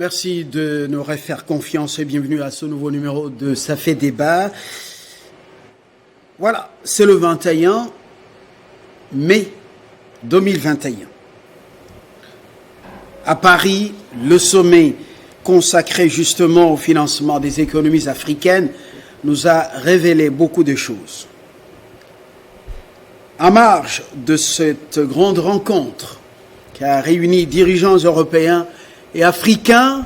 Merci de nous refaire confiance et bienvenue à ce nouveau numéro de Ça fait débat. Voilà, c'est le 21 mai 2021. À Paris, le sommet consacré justement au financement des économies africaines nous a révélé beaucoup de choses. En marge de cette grande rencontre qui a réuni dirigeants européens et africains,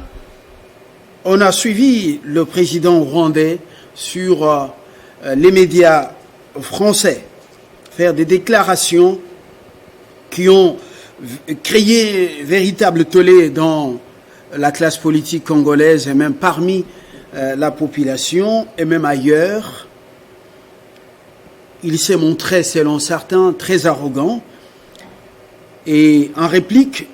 on a suivi le président rwandais sur les médias français faire des déclarations qui ont créé véritable tollé dans la classe politique congolaise et même parmi la population et même ailleurs. Il s'est montré, selon certains, très arrogant. Et en réplique,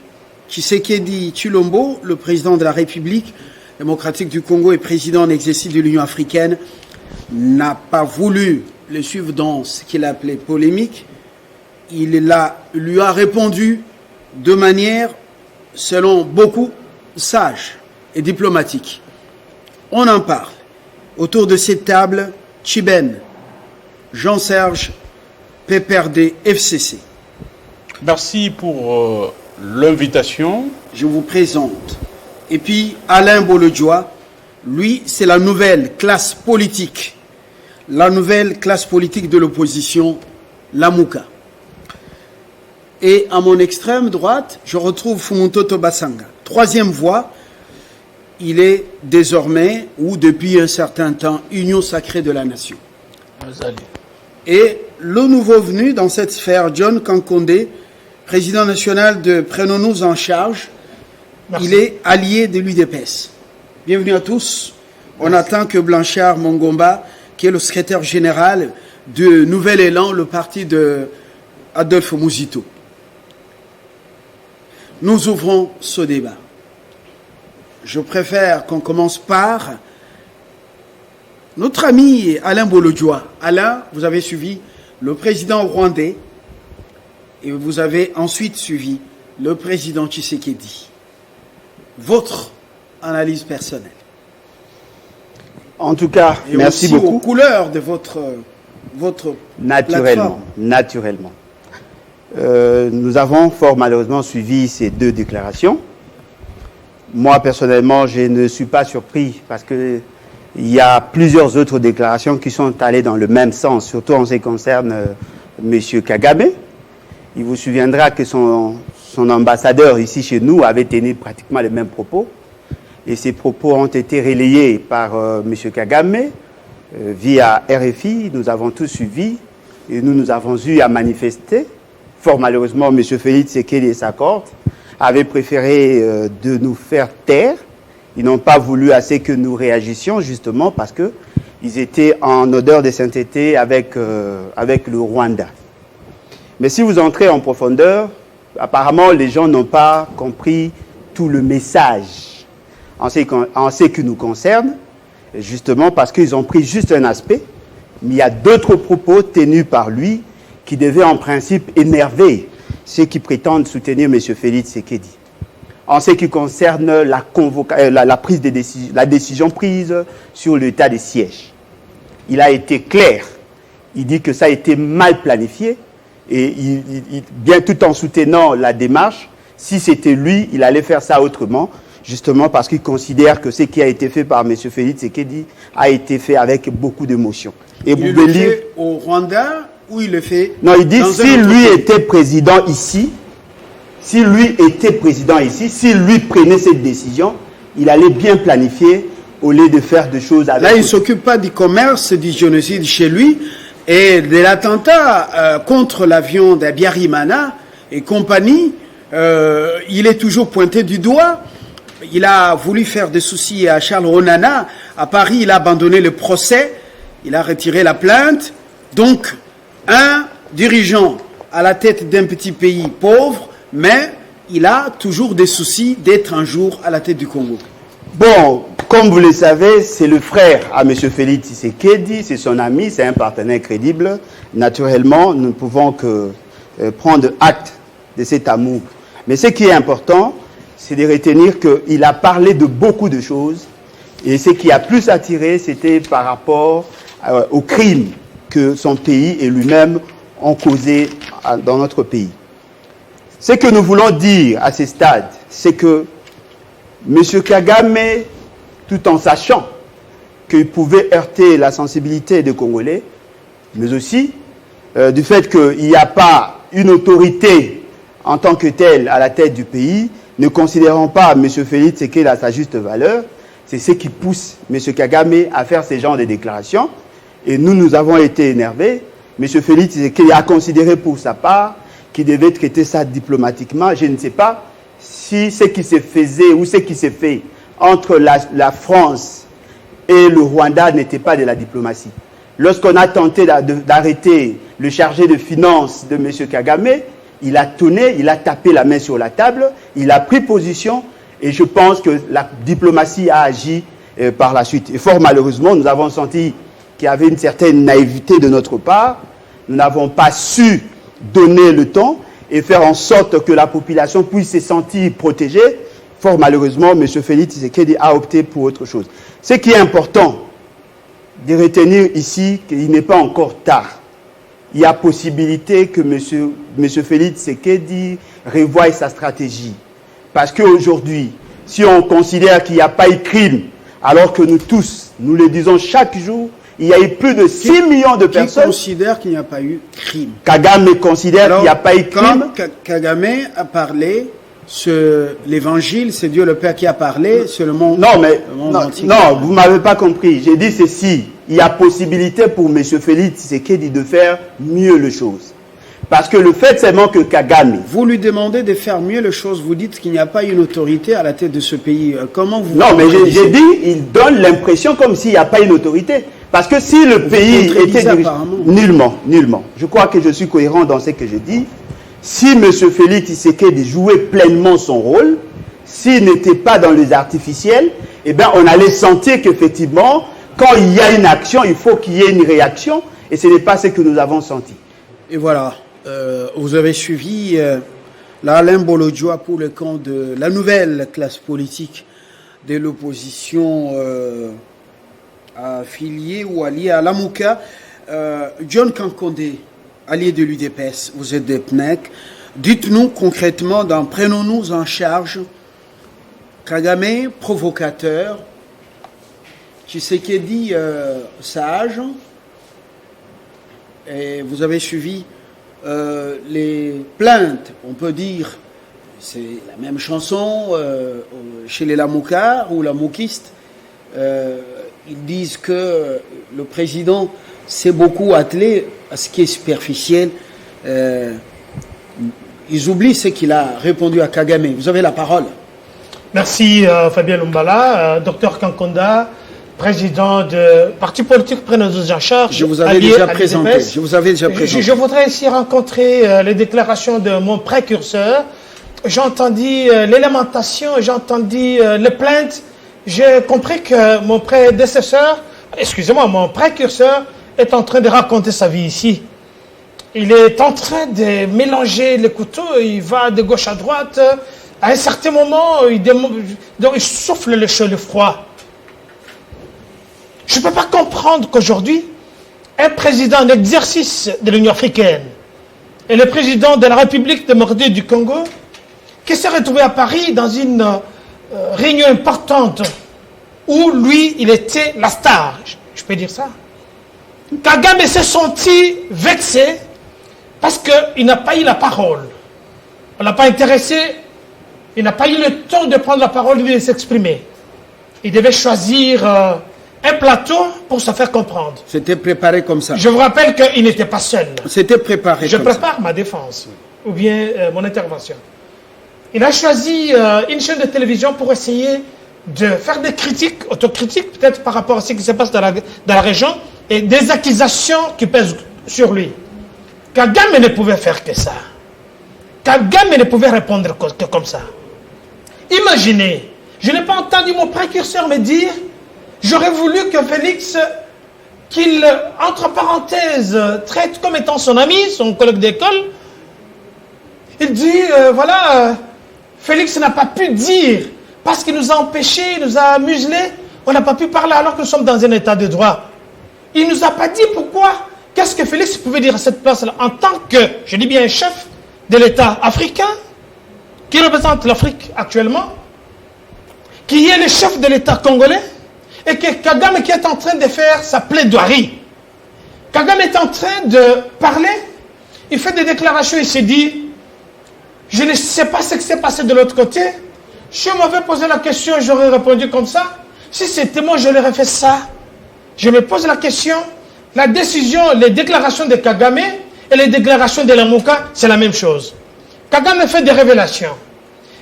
Tshisekedi Tshilombo, le président de la République démocratique du Congo et président en exercice de l'Union africaine, n'a pas voulu le suivre dans ce qu'il appelait polémique. Il lui a répondu de manière, selon beaucoup, sage et diplomatique. On en parle. Autour de cette table, Tchiben, Jean-Serge, PPRD, FCC. Merci pour l'invitation. Je vous présente. Et puis Alain Bolodjoa, lui, c'est la nouvelle classe politique. La nouvelle classe politique de l'opposition, la Mouka. Et à mon extrême droite, je retrouve Fumuntoto Basanga. Troisième voie, il est désormais, ou depuis un certain temps, Union sacrée de la nation. Et le nouveau venu dans cette sphère, John Kankondé, président national de Prenons-nous en charge. Merci. Il est allié de l'UDPS. Bienvenue à tous. On attend que Blanchard Mongomba, qui est le secrétaire général de Nouvel Élan, le parti de Adolphe Mouzito. Nous ouvrons ce débat. Je préfère qu'on commence par notre ami Alain Bolodjoa. Alain, vous avez suivi le président rwandais et vous avez ensuite suivi le président Tshisekedi. Votre analyse personnelle. En tout cas, et merci aussi beaucoup. Aux couleurs de votre naturellement, naturellement. Nous avons fort malheureusement suivi ces deux déclarations. Moi, personnellement, je ne suis pas surpris parce que il y a plusieurs autres déclarations qui sont allées dans le même sens, surtout en ce qui concerne M. Kagame. Il vous souviendra que son ambassadeur ici chez nous avait tenu pratiquement les mêmes propos. Et ces propos ont été relayés par M. Kagame via RFI. Nous avons tous suivi et nous avons eu à manifester. Fort malheureusement, M. Félix Tshisekedi et sa cohorte avaient préféré de nous faire taire. Ils n'ont pas voulu assez que nous réagissions, justement, parce qu'ils étaient en odeur de sainteté avec le Rwanda. Mais si vous entrez en profondeur, apparemment, les gens n'ont pas compris tout le message en ce qui nous concerne, justement parce qu'ils ont pris juste un aspect, mais il y a d'autres propos tenus par lui qui devaient en principe énerver ceux qui prétendent soutenir M. Félix Tshisekedi. En ce qui concerne la prise de décision, la décision prise sur l'état des sièges. Il a été clair. Il dit que ça a été mal planifié et bien tout en soutenant la démarche, si c'était lui, il allait faire ça autrement, justement parce qu'il considère que ce qui a été fait par M. Félix Tshisekedi a été fait avec beaucoup d'émotion. Et il le fait au Rwanda ou il le fait... Non, il dit si lui était président ici, si lui était président ici, si lui prenait cette décision, il allait bien planifier au lieu de faire des choses avec... Là, il ne s'occupe pas du commerce, du génocide chez lui et de l'attentat contre l'avion d'Abiyarimana et compagnie. Il est toujours pointé du doigt. Il a voulu faire des soucis à Charles Onana. À Paris, il a abandonné le procès. Il a retiré la plainte. Donc, un dirigeant à la tête d'un petit pays pauvre, mais il a toujours des soucis d'être un jour à la tête du Congo. Bon, comme vous le savez, c'est le frère à M. Félix Tshisekedi, c'est son ami, c'est un partenaire crédible. Naturellement, nous ne pouvons que prendre acte de cet amour. Mais ce qui est important, c'est de retenir qu'il a parlé de beaucoup de choses. Et ce qui a plus attiré, c'était par rapport aux crimes que son pays et lui-même ont causés dans notre pays. Ce que nous voulons dire à ce stade, c'est que M. Kagame, tout en sachant qu'il pouvait heurter la sensibilité des Congolais, mais aussi du fait qu'il n'y a pas une autorité en tant que telle à la tête du pays, ne considérant pas M. Félix Tshisekedi à sa juste valeur, c'est ce qui pousse M. Kagame à faire ce genre de déclarations. Et nous avons été énervés. M. Félix Tshisekedi a considéré pour sa part qu'il devait traiter ça diplomatiquement. Je ne sais pas si ce qui se faisait ou ce qui s'est fait entre la France et le Rwanda n'était pas de la diplomatie. Lorsqu'on a tenté d'arrêter le chargé de finances de M. Kagame, il a tourné, il a tapé la main sur la table, il a pris position et je pense que la diplomatie a agi par la suite. Et fort malheureusement, nous avons senti qu'il y avait une certaine naïveté de notre part. Nous n'avons pas su donner le temps et faire en sorte que la population puisse se sentir protégée. Fort malheureusement, M. Félix Tshisekedi a opté pour autre chose. Ce qui est important de retenir ici, qu'il n'est pas encore tard. Il y a possibilité que M. Félix Tshisekedi revoie sa stratégie. Parce qu'aujourd'hui, si on considère qu'il n'y a pas eu crime, alors que nous tous, nous le disons chaque jour, il y a eu plus de 6 millions de personnes. Qui considère qu'il n'y a pas eu crime? Kagame considère qu'il n'y a pas eu crime. Quand Kagame a parlé, l'évangile, c'est Dieu le Père qui a parlé, c'est le monde. Non, mais non, vous ne m'avez pas compris. J'ai dit ceci. Il y a possibilité pour M. Félix Tshisekedi de faire mieux les choses. Parce que le fait seulement que Kagame... Vous lui demandez de faire mieux les choses, vous dites qu'il n'y a pas une autorité à la tête de ce pays. Comment vous... Non, mais j'ai dit, il donne l'impression comme s'il n'y a pas une autorité. Parce que si le pays était dirigé... Nullement. Je crois que je suis cohérent dans ce que je dis. Si M. Félix Tshisekedi jouait pleinement son rôle, s'il n'était pas dans les artificiels, eh bien, on allait sentir qu'effectivement, quand il y a une action, il faut qu'il y ait une réaction. Et ce n'est pas ce que nous avons senti. Et voilà. Vous avez suivi Alain Bolodjoa pour le camp de la nouvelle classe politique de l'opposition affiliée ou alliée à l'Amouka. John Kankonde, allié de l'UDPS, vous êtes des PNEC. Dites-nous concrètement, prenons-nous en charge Kagame, provocateur, Tshisekedi, sage, et vous avez suivi les plaintes, on peut dire, c'est la même chanson chez les Lamoukas ou Lamoukistes. Ils disent que le président s'est beaucoup attelé à ce qui est superficiel. Ils oublient ce qu'il a répondu à Kagame. Vous avez la parole. Merci Fabien Lumbala, docteur Kankonda, président de parti politique Prenons-nous en charge. Je vous avais déjà présenté. Je voudrais ici rencontrer les déclarations de mon précurseur. J'ai entendu les lamentations, j'ai entendu les plaintes. J'ai compris que mon prédécesseur, mon précurseur est en train de raconter sa vie ici. Il est en train de mélanger les couteaux, il va de gauche à droite. À un certain moment, il souffle le chaud, le froid. Je ne peux pas comprendre qu'aujourd'hui, un président en exercice de l'Union africaine et le président de la République démocratique du Congo, qui s'est retrouvé à Paris dans une réunion importante où lui, il était la star, je peux dire ça. Kagame s'est senti vexé parce qu'il n'a pas eu la parole. On n'a pas intéressé, il n'a pas eu le temps de prendre la parole et de s'exprimer. Il devait choisir un plateau pour se faire comprendre. C'était préparé comme ça. Je vous rappelle qu'il n'était pas seul. C'était préparé Je prépare ma défense, ou bien mon intervention. Il a choisi une chaîne de télévision pour essayer de faire des critiques, autocritiques, peut-être par rapport à ce qui se passe dans la région, et des accusations qui pèsent sur lui. Kagame ne pouvait faire que ça. Kagame ne pouvait répondre que comme ça. Imaginez, je n'ai pas entendu mon précurseur me dire, j'aurais voulu que Félix, qu'il, entre parenthèses, traite comme étant son ami, son collègue d'école. Il dit, Félix n'a pas pu dire, parce qu'il nous a empêchés, il nous a muselés, on n'a pas pu parler alors que nous sommes dans un état de droit. Il ne nous a pas dit pourquoi. Qu'est-ce que Félix pouvait dire à cette place-là en tant que, je dis bien, chef de l'État africain, qui représente l'Afrique actuellement, qui est le chef de l'État congolais, et que Kagame qui est en train de faire sa plaidoirie. Kagame est en train de parler, il fait des déclarations, il s'est dit, je ne sais pas ce qui s'est passé de l'autre côté, si on m'avait posé la question, j'aurais répondu comme ça, si c'était moi, je l'aurais fait ça. Je me pose la question, la décision, les déclarations de Kagame et les déclarations de Lamuka, c'est la même chose. Kagame fait des révélations.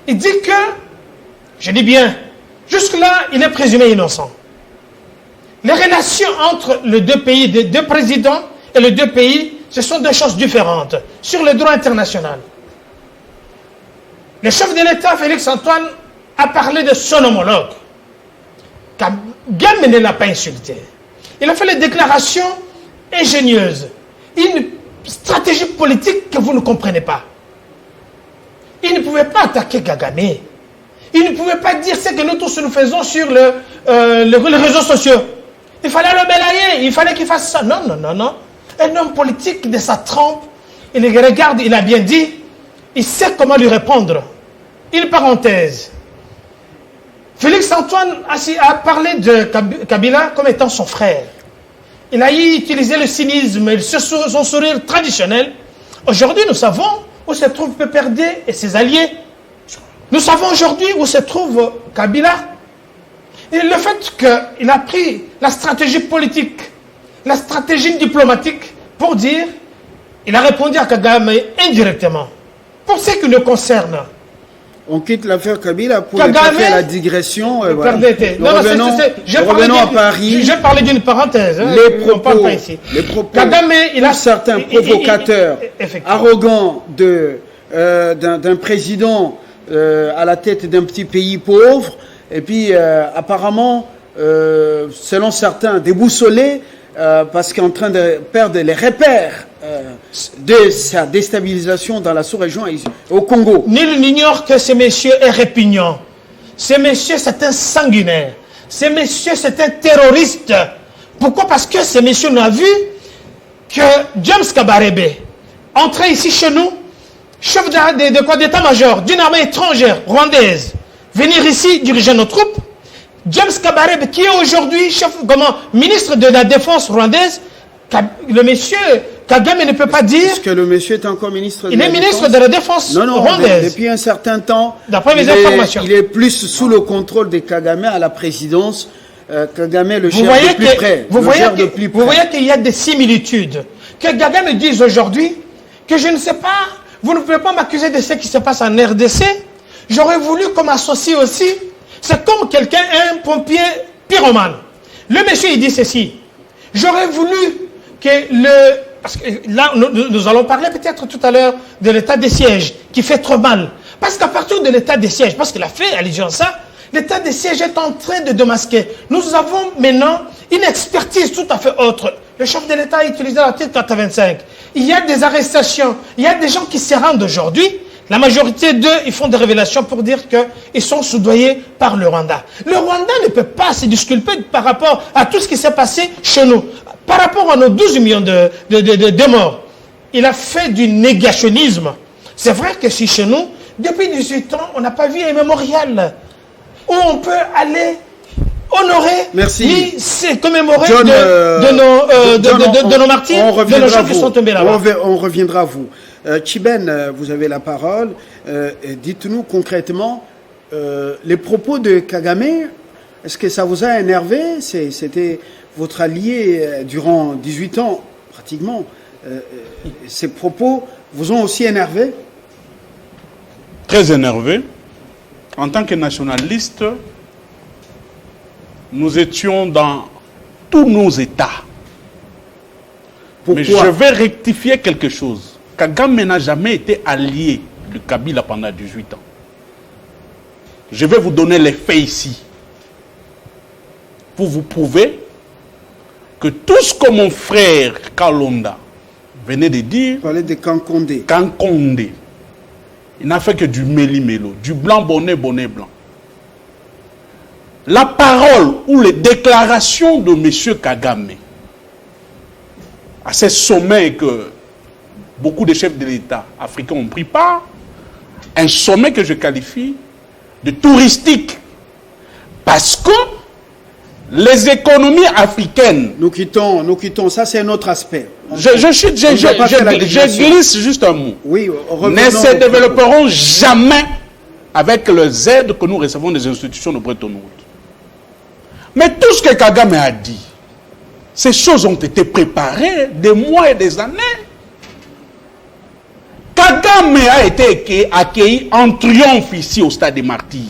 Il dit que, je dis bien, jusque-là, il est présumé innocent. Les relations entre les deux pays, les deux présidents et les deux pays, ce sont deux choses différentes sur le droit international. Le chef de l'État, Félix Antoine, a parlé de son homologue. Kagame ne l'a pas insulté. Il a fait les déclarations ingénieuses. Une stratégie politique que vous ne comprenez pas. Il ne pouvait pas attaquer Kagame. Il ne pouvait pas dire ce que nous tous nous faisons sur les réseaux sociaux. Il fallait le balayer, il fallait qu'il fasse ça. Non, non, non, non. Un homme politique de sa trempe, il regarde, il a bien dit, il sait comment lui répondre. Une parenthèse. Félix Antoine a parlé de Kabila comme étant son frère. Il a utilisé le cynisme, son sourire traditionnel. Aujourd'hui, nous savons où se trouve PPRD et ses alliés. Nous savons aujourd'hui où se trouve Kabila. Et le fait qu'il a pris la stratégie politique, la stratégie diplomatique pour dire, il a répondu à Kagame indirectement. Pour ce qui nous concerne, on quitte l'affaire Kabila pour faire la digression. Voilà. Revenons à Paris. J'ai parlé d'une parenthèse. Hein, les propos Kagame, il a certains provocateurs, arrogants d'un président à la tête d'un petit pays pauvre, et puis apparemment, selon certains, déboussolés, parce qu'il est en train de perdre les repères de sa déstabilisation dans la sous-région au Congo. Nul n'ignore que ce monsieur est répugnant. Ce monsieur, c'est un sanguinaire. Ce monsieur, c'est un terroriste. Pourquoi? Parce que ce monsieur n'a vu que James Kabarebe, entré ici chez nous, chef d'état-major d'une armée étrangère rwandaise, venir ici diriger nos troupes. James Kabarebe, qui est aujourd'hui ministre de la Défense rwandaise, le monsieur Kagame ne peut pas dire... Est-ce que le monsieur est encore ministre de la Défense? Il est ministre de la Défense rwandaise. Depuis un certain temps, d'après mes informations, il est plus sous le contrôle de Kagame à la présidence. Kagame le gère de plus près. Vous voyez qu'il y a des similitudes. Que Kagame dise aujourd'hui que je ne sais pas, vous ne pouvez pas m'accuser de ce qui se passe en RDC. J'aurais voulu qu'on m'associe aussi. C'est comme quelqu'un, un pompier pyromane. Le monsieur, il dit ceci. J'aurais voulu que parce que là, nous allons parler peut-être tout à l'heure de l'état des sièges, qui fait trop mal. Parce qu'à partir de l'état des sièges, parce qu'il a fait allusion à ça, l'état des sièges est en train de démasquer. Nous avons maintenant une expertise tout à fait autre. Le chef de l'État a utilisé l'article 85. Il y a des arrestations, il y a des gens qui se rendent aujourd'hui. La majorité d'eux, ils font des révélations pour dire qu'ils sont soudoyés par le Rwanda. Le Rwanda ne peut pas se disculper par rapport à tout ce qui s'est passé chez nous. Par rapport à nos 12 millions de morts. Il a fait du négationnisme. C'est vrai que si chez nous, depuis 18 ans, on n'a pas vu un mémorial où on peut aller honorer, ni commémorer de nos martyrs, de nos gens qui sont tombés là-bas. On reviendra à vous. Chiben, vous avez la parole. Dites-nous concrètement, les propos de Kagame, est-ce que ça vous a énervé? C'était votre allié durant 18 ans, pratiquement. Ces propos vous ont aussi énervé? Très énervé. En tant que nationaliste, nous étions dans tous nos États. Pourquoi? Mais je vais rectifier quelque chose. Kagame n'a jamais été allié de Kabila pendant 18 ans. Je vais vous donner les faits ici. Pour vous prouver que tout ce que mon frère Kalonda venait de dire... Vous parlez de Kankonde. Kankonde. Il n'a fait que du méli-mélo, du blanc bonnet, bonnet blanc. La parole ou les déclarations de M. Kagame à ces sommets que beaucoup de chefs de l'État africains ont pris part, un sommet que je qualifie de touristique. Parce que les économies africaines... Nous quittons, ça c'est un autre aspect. Je glisse juste un mot. Oui, ne se développeront jamais avec les aides que nous recevons des institutions de Bretton Woods. Mais tout ce que Kagame a dit, ces choses ont été préparées des mois et des années. Kagame a été accueilli en triomphe ici au stade des Martyrs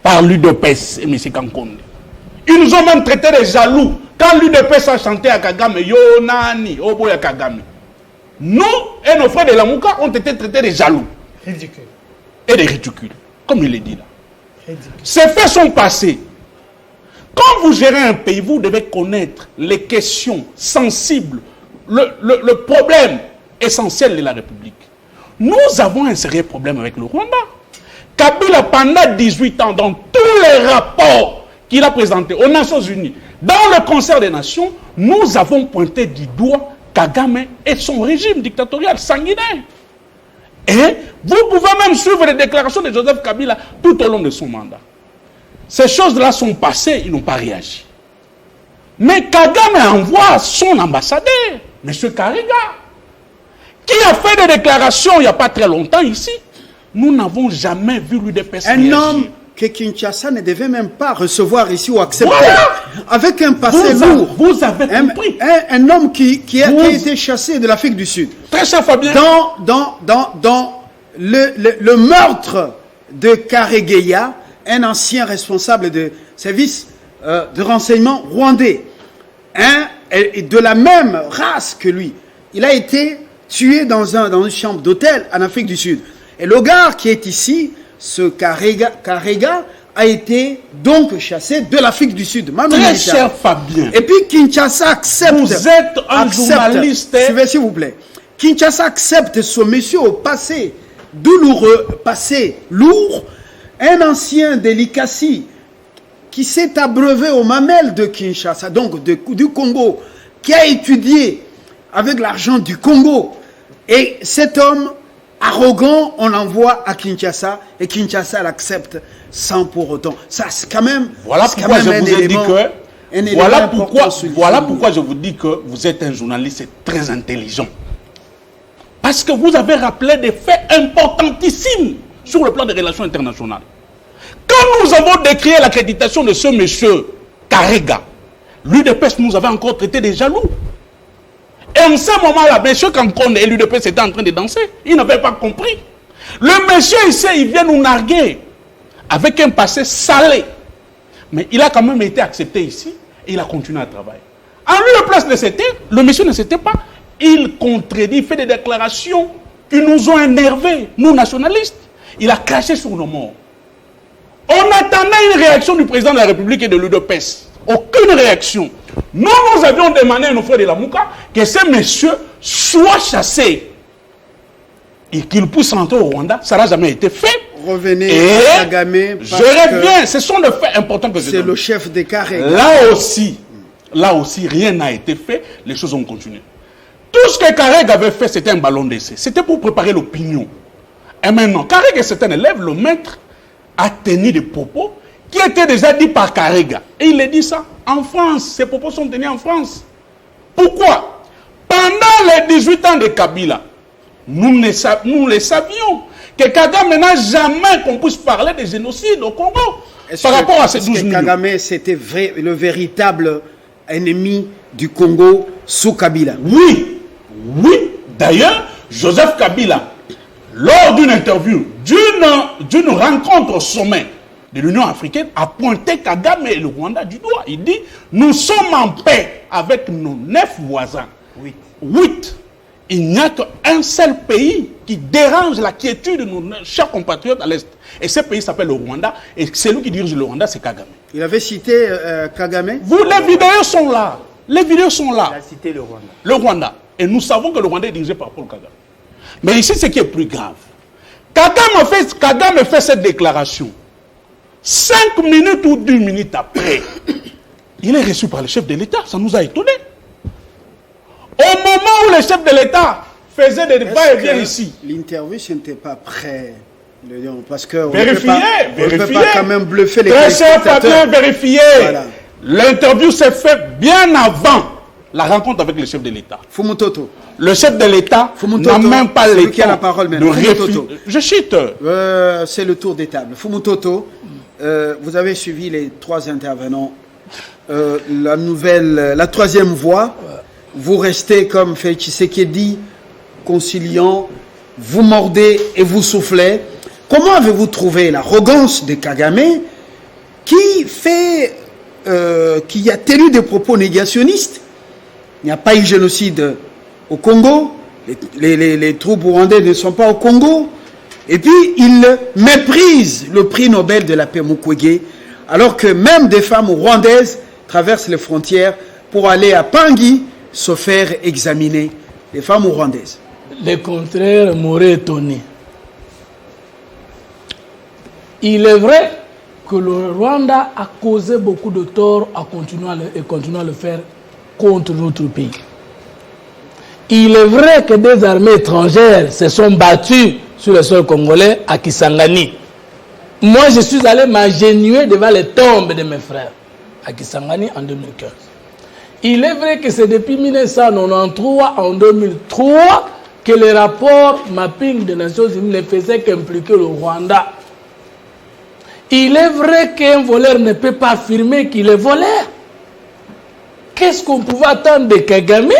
par l'UDPS et M. Kankonde. Ils nous ont même traité de jaloux. Quand l'UDPS a chanté à Kagame, Yo Nani, Oboya Kagame, nous et nos frères de la Mouka ont été traités de jaloux. Ridicule. Et de ridicules, comme il est dit là. Ridicule. Ces faits sont passés. Quand vous gérez un pays, vous devez connaître les questions sensibles, le problème essentiel de la République. Nous avons un sérieux problème avec le Rwanda. Kabila, pendant 18 ans, dans tous les rapports qu'il a présentés aux Nations Unies, dans le concert des Nations, nous avons pointé du doigt Kagame et son régime dictatorial sanguinaire. Et vous pouvez même suivre les déclarations de Joseph Kabila tout au long de son mandat. Ces choses-là sont passées, ils n'ont pas réagi. Mais Kagame envoie son ambassadeur, M. Kariga, qui a fait des déclarations il n'y a pas très longtemps ici. Nous n'avons jamais vu l'UDPS réagir. Un homme que Kinshasa ne devait même pas recevoir ici ou accepter. Voilà. Avec un passé lourd. Vous avez compris. Un homme qui a été chassé de l'Afrique du Sud. Très cher Fabien. Dans le meurtre de Karegeya, un ancien responsable de service de renseignement rwandais, de la même race que lui. Il a été tué dans une chambre d'hôtel en Afrique du Sud. Et le gars qui est ici, ce Karega a été donc chassé de l'Afrique du Sud. Très cher Fabien. Et puis Kinshasa accepte... Vous êtes un journaliste... S'il vous plaît. Kinshasa accepte ce monsieur au passé douloureux, passé lourd, un ancien de l'Ikassi qui s'est abreuvé aux mamelles de Kinshasa, donc du Congo, qui a étudié avec l'argent du Congo. Et cet homme arrogant, on l'envoie à Kinshasa et Kinshasa l'accepte sans pour autant. Ça, c'est quand même. Voilà pourquoi je vous ai dit que. Voilà pourquoi je vous dis que vous êtes un journaliste très intelligent. Parce que vous avez rappelé des faits importantissimes sur le plan des relations internationales. Quand nous avons décrié l'accréditation de ce monsieur Karega, l'UDPS nous avait encore traité des jaloux. Et en ce moment-là, M. Kankonde et l'UDPS étaient en train de danser. Ils n'avaient pas compris. Le monsieur ici, il vient nous narguer avec un passé salé. Mais il a quand même été accepté ici et il a continué à travailler. En lieu de place de s'était, le monsieur ne s'était pas. Il contredit, il fait des déclarations qui nous ont énervés, nous nationalistes. Il a craché sur nos morts. On attendait une réaction du président de la République et de l'UDPS. Aucune réaction. Nous avions demandé à nos frères de la Mouka que ce monsieur soit chassé et qu'il puisse rentrer au Rwanda. Ça n'a jamais été fait. Revenez à Kagame. Je reviens. Ce sont des faits importants que je c'est le chef des Karega. Là aussi, rien n'a été fait. Les choses ont continué. Tout ce que Karega avait fait, c'était un ballon d'essai. C'était pour préparer l'opinion. Et maintenant, Karega, c'est un élève, le maître a tenu des propos qui étaient déjà dits par Karega. Et il a dit ça en France. Ces propos sont tenus en France. Pourquoi? Pendant les 18 ans de Kabila, nous les savions que Kagame n'a jamais qu'on puisse parler de génocide au Congo. Par rapport à ces 12 millions. Kagame, c'était le véritable ennemi du Congo sous Kabila. Oui. D'ailleurs, Joseph Kabila, lors d'une interview, d'une rencontre au sommet de l'Union africaine, a pointé Kagame et le Rwanda du doigt. Il dit, nous sommes en paix avec nos 9 voisins. 8. Il n'y a qu'un seul pays qui dérange la quiétude de nos chers compatriotes à l'Est. Et ce pays s'appelle le Rwanda. Et celui qui dirige le Rwanda, c'est Kagame. Il avait cité Kagame. Les vidéos sont là. Les vidéos sont là. Il a cité le Rwanda. Le Rwanda. Et nous savons que le Rwanda est dirigé par Paul Kagame. Mais ici, ce qui est plus grave, Kagame fait cette déclaration. 5 minutes ou 10 minutes après, il est reçu par le chef de l'État. Ça nous a étonnés. Au moment où le chef de l'État faisait des va-et-vient ici. L'interview, ce n'était pas prêt. Parce que vérifiez. On ne peut pas quand même bluffer les très cher patron, vérifiez. Voilà. L'interview s'est faite bien avant la rencontre avec le chef de l'État. Fumutoto. Le chef de l'État n'a même pas le temps la parole de réfléchir. Je chute. C'est le tour des tables. Fumutoto, vous avez suivi les 3 intervenants. La troisième voie, vous restez comme Félix Tshisekedi, conciliant, vous mordez et vous soufflez. Comment avez-vous trouvé l'arrogance de Kagame qui a tenu des propos négationnistes? Il n'y a pas eu génocide au Congo, les troupes rwandaises ne sont pas au Congo, et puis il méprise le prix Nobel de la paix Mukwege, alors que même des femmes rwandaises traversent les frontières pour aller à Pangui se faire examiner, les femmes rwandaises. Le contraire m'aurait étonné. Il est vrai que le Rwanda a causé beaucoup de tort et continue à le faire contre notre pays. Il est vrai que des armées étrangères se sont battues sur le sol congolais à Kisangani. Moi, je suis allé m'agenouiller devant les tombes de mes frères à Kisangani en 2015. Il est vrai que c'est depuis 1993 en 2003 que le rapport mapping des Nations Unies ne faisait qu'impliquer le Rwanda. Il est vrai qu'un voleur ne peut pas affirmer qu'il est voleur. Qu'est-ce qu'on pouvait attendre de Kagame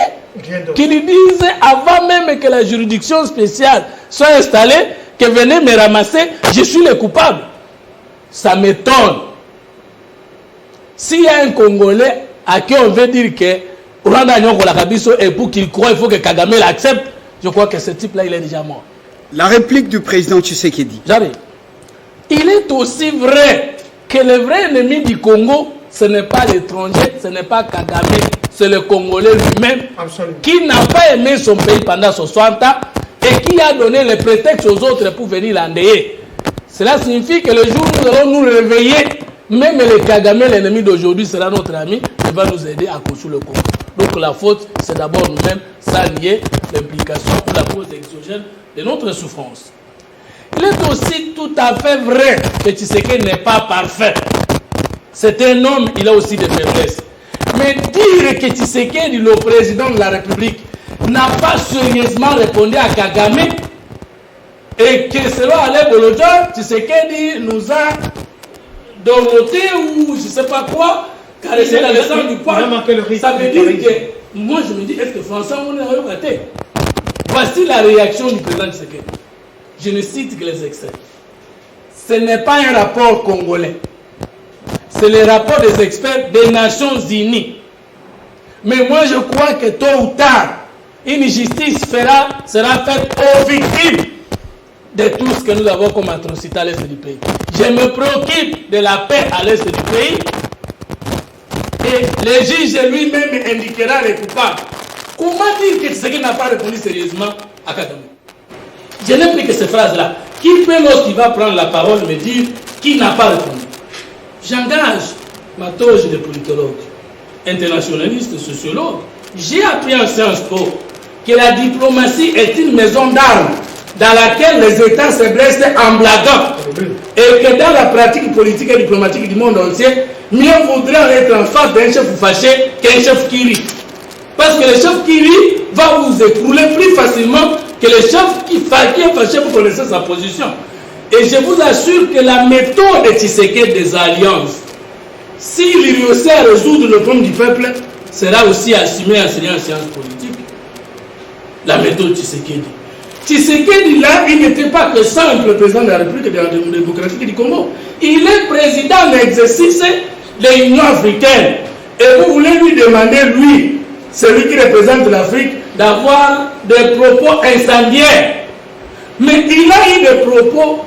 qui lui dise avant même que la juridiction spéciale soit installée, que venez me ramasser, je suis le coupable. Ça m'étonne. S'il y a un Congolais à qui on veut dire que Rwanda et pour qu'il croit, il faut que Kagame l'accepte, je crois que ce type-là, il est déjà mort. La réplique du président Tshisekedi. J'arrive. Il est aussi vrai que le vrai ennemi du Congo, ce n'est pas l'étranger, ce n'est pas Kagame, c'est le Congolais lui-même qui n'a pas aimé son pays pendant 60 ans et qui a donné le prétexte aux autres pour venir l'endeuiller. Cela signifie que le jour où nous allons nous réveiller, même le Kagame, l'ennemi d'aujourd'hui, sera notre ami et va nous aider à construire le Congo. Donc la faute, c'est d'abord nous-mêmes, ça lié l'implication ou la cause exogène de notre souffrance. Il est aussi tout à fait vrai que Tshisekedi n'est pas parfait. C'est un homme, il a aussi des faiblesses. Mais dire que Tshisekedi, le président de la République, n'a pas sérieusement répondu à Kagame et que selon Alain Bolodjo, Tshisekedi nous a domoté ou je ne sais pas quoi, caressé la descente du poing. Ça veut dire que, moi je me dis, est-ce que François on est raté? Voici la réaction du président Tshisekedi. Je ne cite que les extraits. Ce n'est pas un rapport congolais. C'est le rapport des experts des Nations Unies. Mais moi, je crois que tôt ou tard, une justice sera faite aux victimes de tout ce que nous avons comme atrocité à l'est du pays. Je me préoccupe de la paix à l'est du pays. Et le juge lui-même indiquera les coupables. Comment dire que ce qui n'a pas répondu sérieusement à Kagame? Je n'ai plus que ces phrases-là. Qui peut, lorsqu'il va prendre la parole, me dire qui n'a pas répondu? J'engage ma toge de politologue, internationaliste, sociologue. J'ai appris en Sciences Po que la diplomatie est une maison d'armes dans laquelle les États se blessent en blaguant. Et que dans la pratique politique et diplomatique du monde entier, mieux vaudrait être en face d'un chef fâché qu'un chef qui rit. Parce que le chef qui rit va vous écrouler plus facilement que le chef qui est fâché, vous connaissez sa position. Et je vous assure que la méthode de Tshisekedi des alliances, s'il réussit à résoudre le problème du peuple, sera aussi assumée enseignée en sciences politiques. La méthode Tshisekedi. Tshisekedi, là, il n'était pas que simple président de la République démocratique du Congo. Il est président en exercice de l'Union africaine. Et vous voulez lui demander, lui, celui qui représente l'Afrique, d'avoir des propos incendiaires. Mais il a eu des propos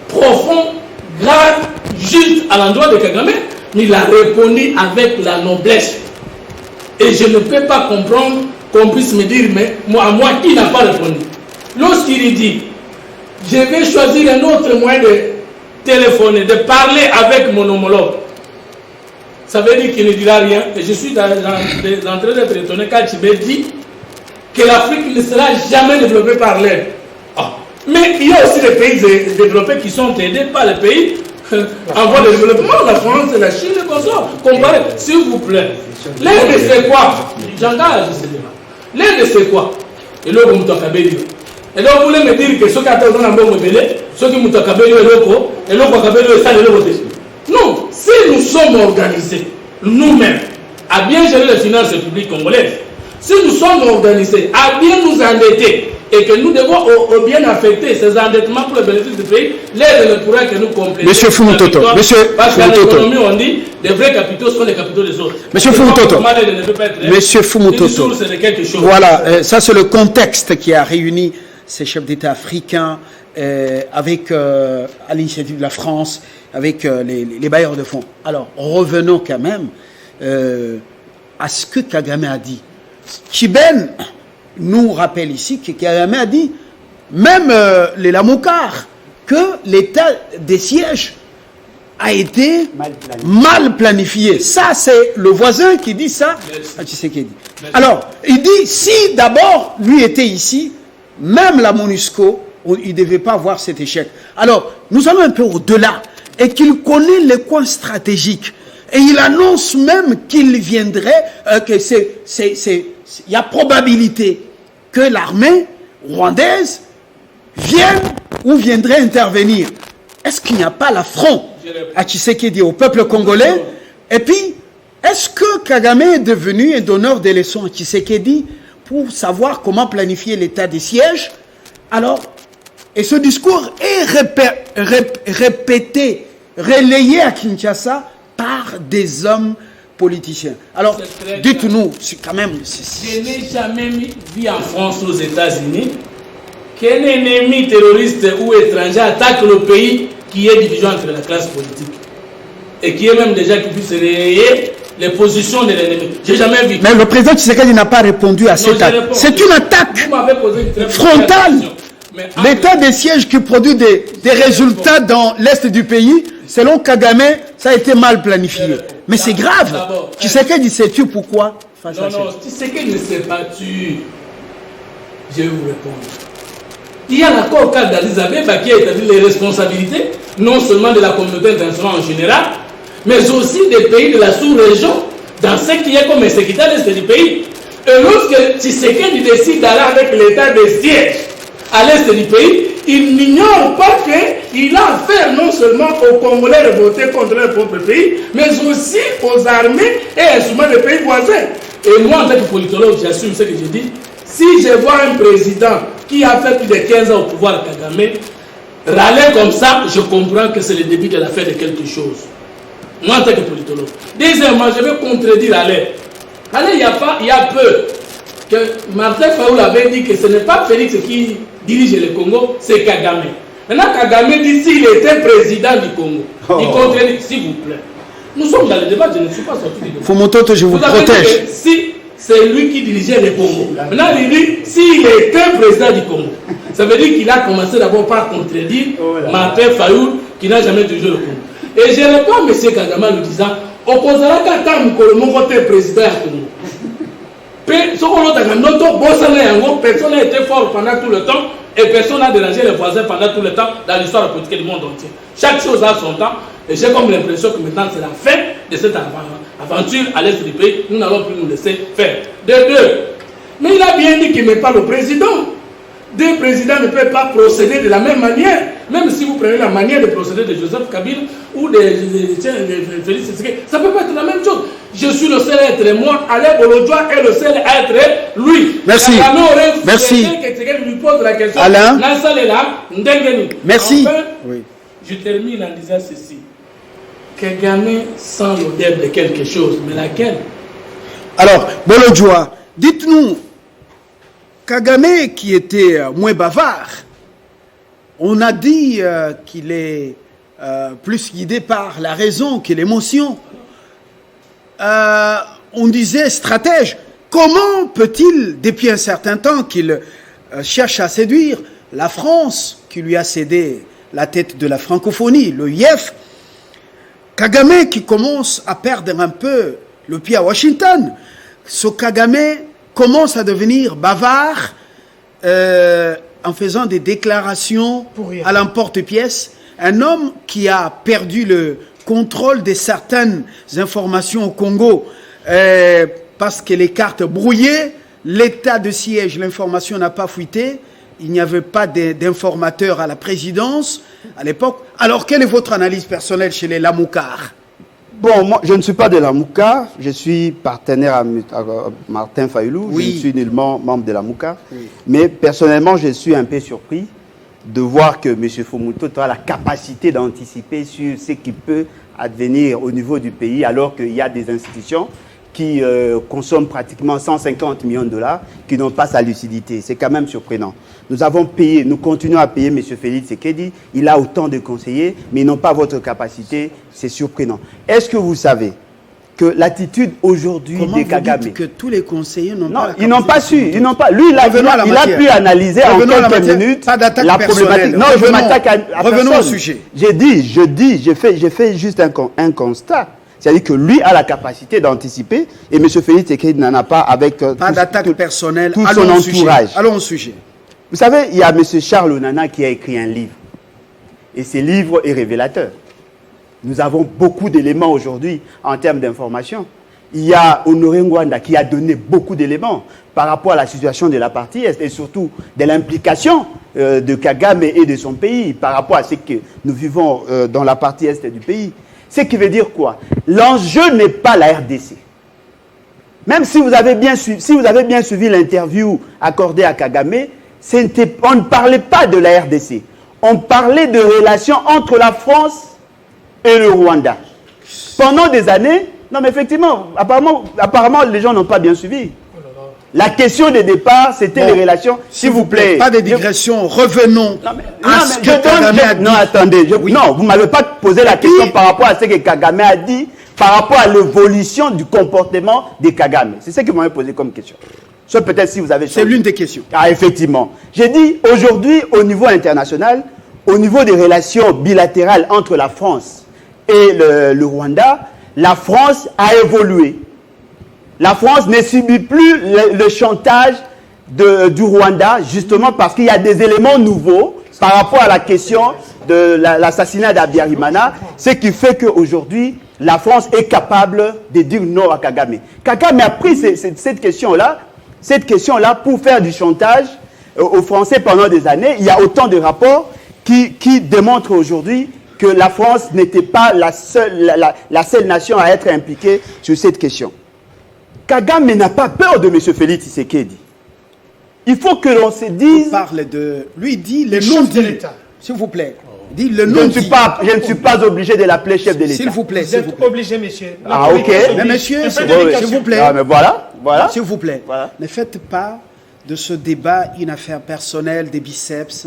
profonds, graves, justes à l'endroit de Kagame, mais il a répondu avec la noblesse. Et je ne peux pas comprendre qu'on puisse me dire, mais moi qui n'a pas répondu? Lorsqu'il dit, je vais choisir un autre moyen de téléphoner, de parler avec mon homologue. Ça veut dire qu'il ne dira rien. Et je suis en train d'être étonné quand tu me dis que l'Afrique ne sera jamais développée par l'aide. Ah. Mais il y a aussi des pays développés qui sont aidés par les pays en voie de développement, la France, la Chine, le Kosovo. Comparez, s'il vous plaît. L'aide c'est quoi? J'engage ce débat. L'aide c'est quoi? Et là, vous m'entendez. Et donc, vous voulez me dire que ceux qui attendent un bon modèle, ceux qui m'entendent et l'autre, ça, non, si nous sommes organisés, nous-mêmes, à bien gérer les finances publiques congolaises, si nous sommes organisés à bien nous endetter et que nous devons bien affecter ces endettements pour le bénéfice du pays, l'aide ne pourra que nous compléter. Monsieur Fumutoto, parce qu'en économie, on dit les vrais capitaux sont les capitaux des autres. Monsieur Fumutoto, Monsieur Fumutoto, voilà, ça c'est le contexte qui a réuni ces chefs d'État africains avec, à l'initiative de la France, avec les bailleurs de fonds. Alors, revenons quand même à ce que Kagame a dit. Chiben nous rappelle ici que Kagame a dit, même les Lamoukars, que l'état des sièges a été mal planifié. Ça, c'est le voisin qui dit ça à Tshisekedi. Alors, il dit, si d'abord lui était ici, même la MONUSCO, il ne devait pas avoir cet échec. Alors, nous allons un peu au-delà, et qu'il connaît les coins stratégiques. Et il annonce même qu'il viendrait, il y a probabilité que l'armée rwandaise vienne ou viendrait intervenir. Est-ce qu'il n'y a pas l'affront à Tshisekedi, au peuple congolais? Et puis, est-ce que Kagame est devenu un donneur de leçons à Tshisekedi pour savoir comment planifier l'état des sièges? Alors, et ce discours est répété, relayé à Kinshasa par des hommes politiciens. Alors, dites-nous, quand même... Je n'ai jamais vu en France, aux États-Unis, qu'un ennemi terroriste ou étranger attaque le pays qui est division entre la classe politique. Et qui est même déjà qui puisse relayer les positions de l'ennemi. J'ai jamais vu. Mais le président Tshisekedi n'a pas répondu à cette attaque. C'est une attaque frontale. L'état des sièges qui produit des résultats dans l'est du pays, selon Kagame, ça a été mal planifié. Mais c'est grave. Tshisekedi sais-tu pourquoi? Non, Tshisekedi ne s'est pas tué. Je vais vous répondre. Il y a l'accord cadre d'Addis Abeba qui a établi les responsabilités, non seulement de la communauté internationale en général, mais aussi des pays de la sous-région, dans ce qui est comme insécurité à l'est du pays. Et lorsque Tshisekedi décide d'aller avec l'état des sièges à l'est du pays, il n'ignore pas qu'il a affaire non seulement aux Congolais révoltés contre leur propre pays, mais aussi aux armées et instruments des pays voisins. Et moi, en tant que politologue, j'assume ce que je dis. Si je vois un président qui a fait plus de 15 ans au pouvoir, Kagame, râler comme ça, je comprends que c'est le début de l'affaire de quelque chose. Moi, en tant que politologue. Deuxièmement, je vais contredire Alain. Alain, il y a peu que Martin Fayoul avait dit que ce n'est pas Félix qui dirige le Congo, c'est Kagame. Maintenant, Kagame dit s'il était président du Congo. Il contredit, s'il vous plaît. Nous sommes dans le débat, je ne suis pas sorti du débat. Fumutoto, je vous protège. Si c'est lui qui dirigeait le Congo. Maintenant, il dit s'il était président du Congo. Ça veut dire qu'il a commencé d'abord par contredire Martin Fayoul qui n'a jamais dirigé le Congo. Et je réponds à M. Kagame en lui disant opposera qu'à mon côté président du Congo. Personne n'a été fort pendant tout le temps et personne n'a dérangé les voisins pendant tout le temps dans l'histoire politique du monde entier. Chaque chose a son temps et j'ai comme l'impression que maintenant c'est la fin de cette aventure à l'est du pays. Nous n'allons plus nous laisser faire. De deux. Mais il a bien dit qu'il n'est pas le président. Deux présidents ne peuvent pas procéder de la même manière. Même si vous prenez la manière de procéder de Joseph Kabila ou de Félix Tshisekedi, ça ne peut pas être la même chose. Je suis le seul à être moi, Alain Bolodjoa est le seul à être lui. Merci. Merci. Lui pose la question. Alain. Merci. Enfin, oui. Je termine en disant ceci. Kagame sent l'odeur de quelque chose, mais laquelle? Alors, Bolodjoa, dites-nous, Kagame qui était moins bavard, on a dit qu'il est plus guidé par la raison que l'émotion. On disait stratège. Comment peut-il, depuis un certain temps qu'il cherche à séduire, la France qui lui a cédé la tête de la francophonie, le IEF, Kagame qui commence à perdre un peu le pied à Washington. Ce Kagame commence à devenir bavard en faisant des déclarations à l'emporte-pièce. Un homme qui a perdu le contrôle de certaines informations au Congo parce que les cartes brouillées, l'état de siège, l'information n'a pas fuité, il n'y avait pas d'informateurs à la présidence à l'époque. Alors, quelle est votre analyse personnelle chez les Lamoukars? Bon, moi, je ne suis pas de Lamoukars, je suis partenaire à Martin Fayulu, oui. Je ne suis nullement membre de Lamoukars, oui. Mais personnellement, je suis un peu surpris de voir que M. Fumuto a la capacité d'anticiper sur ce qui peut advenir au niveau du pays, alors qu'il y a des institutions qui consomment pratiquement 150 millions de dollars, qui n'ont pas sa lucidité. C'est quand même surprenant. Nous avons payé, nous continuons à payer M. Félix Tshisekedi. Il a autant de conseillers, mais ils n'ont pas votre capacité. C'est surprenant. Est-ce que vous savez que l'attitude aujourd'hui des Kagame... Comment que tous les conseillers n'ont pas la capacité? Ils n'ont pas su. Ils n'ont pas. Lui, il a pu analyser en quelques minutes la problématique. Non, je m'attaque à revenons au sujet. J'ai fait juste un constat. C'est-à-dire que lui a la capacité d'anticiper et M. Félix Tshisekedi n'en a pas avec tout son entourage. Allons au sujet. Vous savez, il y a M. Charles Onana qui a écrit un livre. Et ce livre est révélateur. Nous avons beaucoup d'éléments aujourd'hui en termes d'information. Il y a Honoré Ngwanda qui a donné beaucoup d'éléments par rapport à la situation de la partie Est et surtout de l'implication de Kagame et de son pays par rapport à ce que nous vivons dans la partie Est du pays. Ce qui veut dire quoi? L'enjeu n'est pas la RDC. Même si vous avez bien suivi l'interview accordée à Kagame, on ne parlait pas de la RDC. On parlait de relations entre la France et le Rwanda. Pendant des années, non mais effectivement, apparemment les gens n'ont pas bien suivi. La question de départ, c'était les relations, s'il vous plaît. Pas de digression, revenons à ce que Kagame a dit. Non, attendez, non, vous ne m'avez pas posé la question par rapport à ce que Kagame a dit, par rapport à l'évolution du comportement de Kagame. C'est ce que vous m'avez posé comme question. Soit peut-être si vous avez changé. C'est l'une des questions. Ah, effectivement. J'ai dit, aujourd'hui, au niveau international, au niveau des relations bilatérales entre la France et le Rwanda, la France a évolué. La France ne subit plus le chantage du Rwanda, justement parce qu'il y a des éléments nouveaux par rapport à la question de l'assassinat d'Abiyarimana, ce qui fait qu'aujourd'hui, la France est capable de dire non à Kagame. Kagame a pris cette question-là pour faire du chantage aux Français pendant des années. Il y a autant de rapports qui démontrent aujourd'hui que la France n'était pas la seule nation à être impliquée sur cette question. Kagame n'a pas peur de M. Félix Tshisekedi. Il faut que l'on se dise... On parle de... Lui dit le nom de l'État. S'il vous plaît. Dit le nom je ne suis pas obligé de l'appeler chef de l'État. S'il vous plaît. Vous êtes obligé, monsieur. Ah, ok. Mais monsieur, s'il vous plaît. Ah, mais voilà. S'il vous plaît. Voilà. Ne faites pas de ce débat une affaire personnelle des biceps.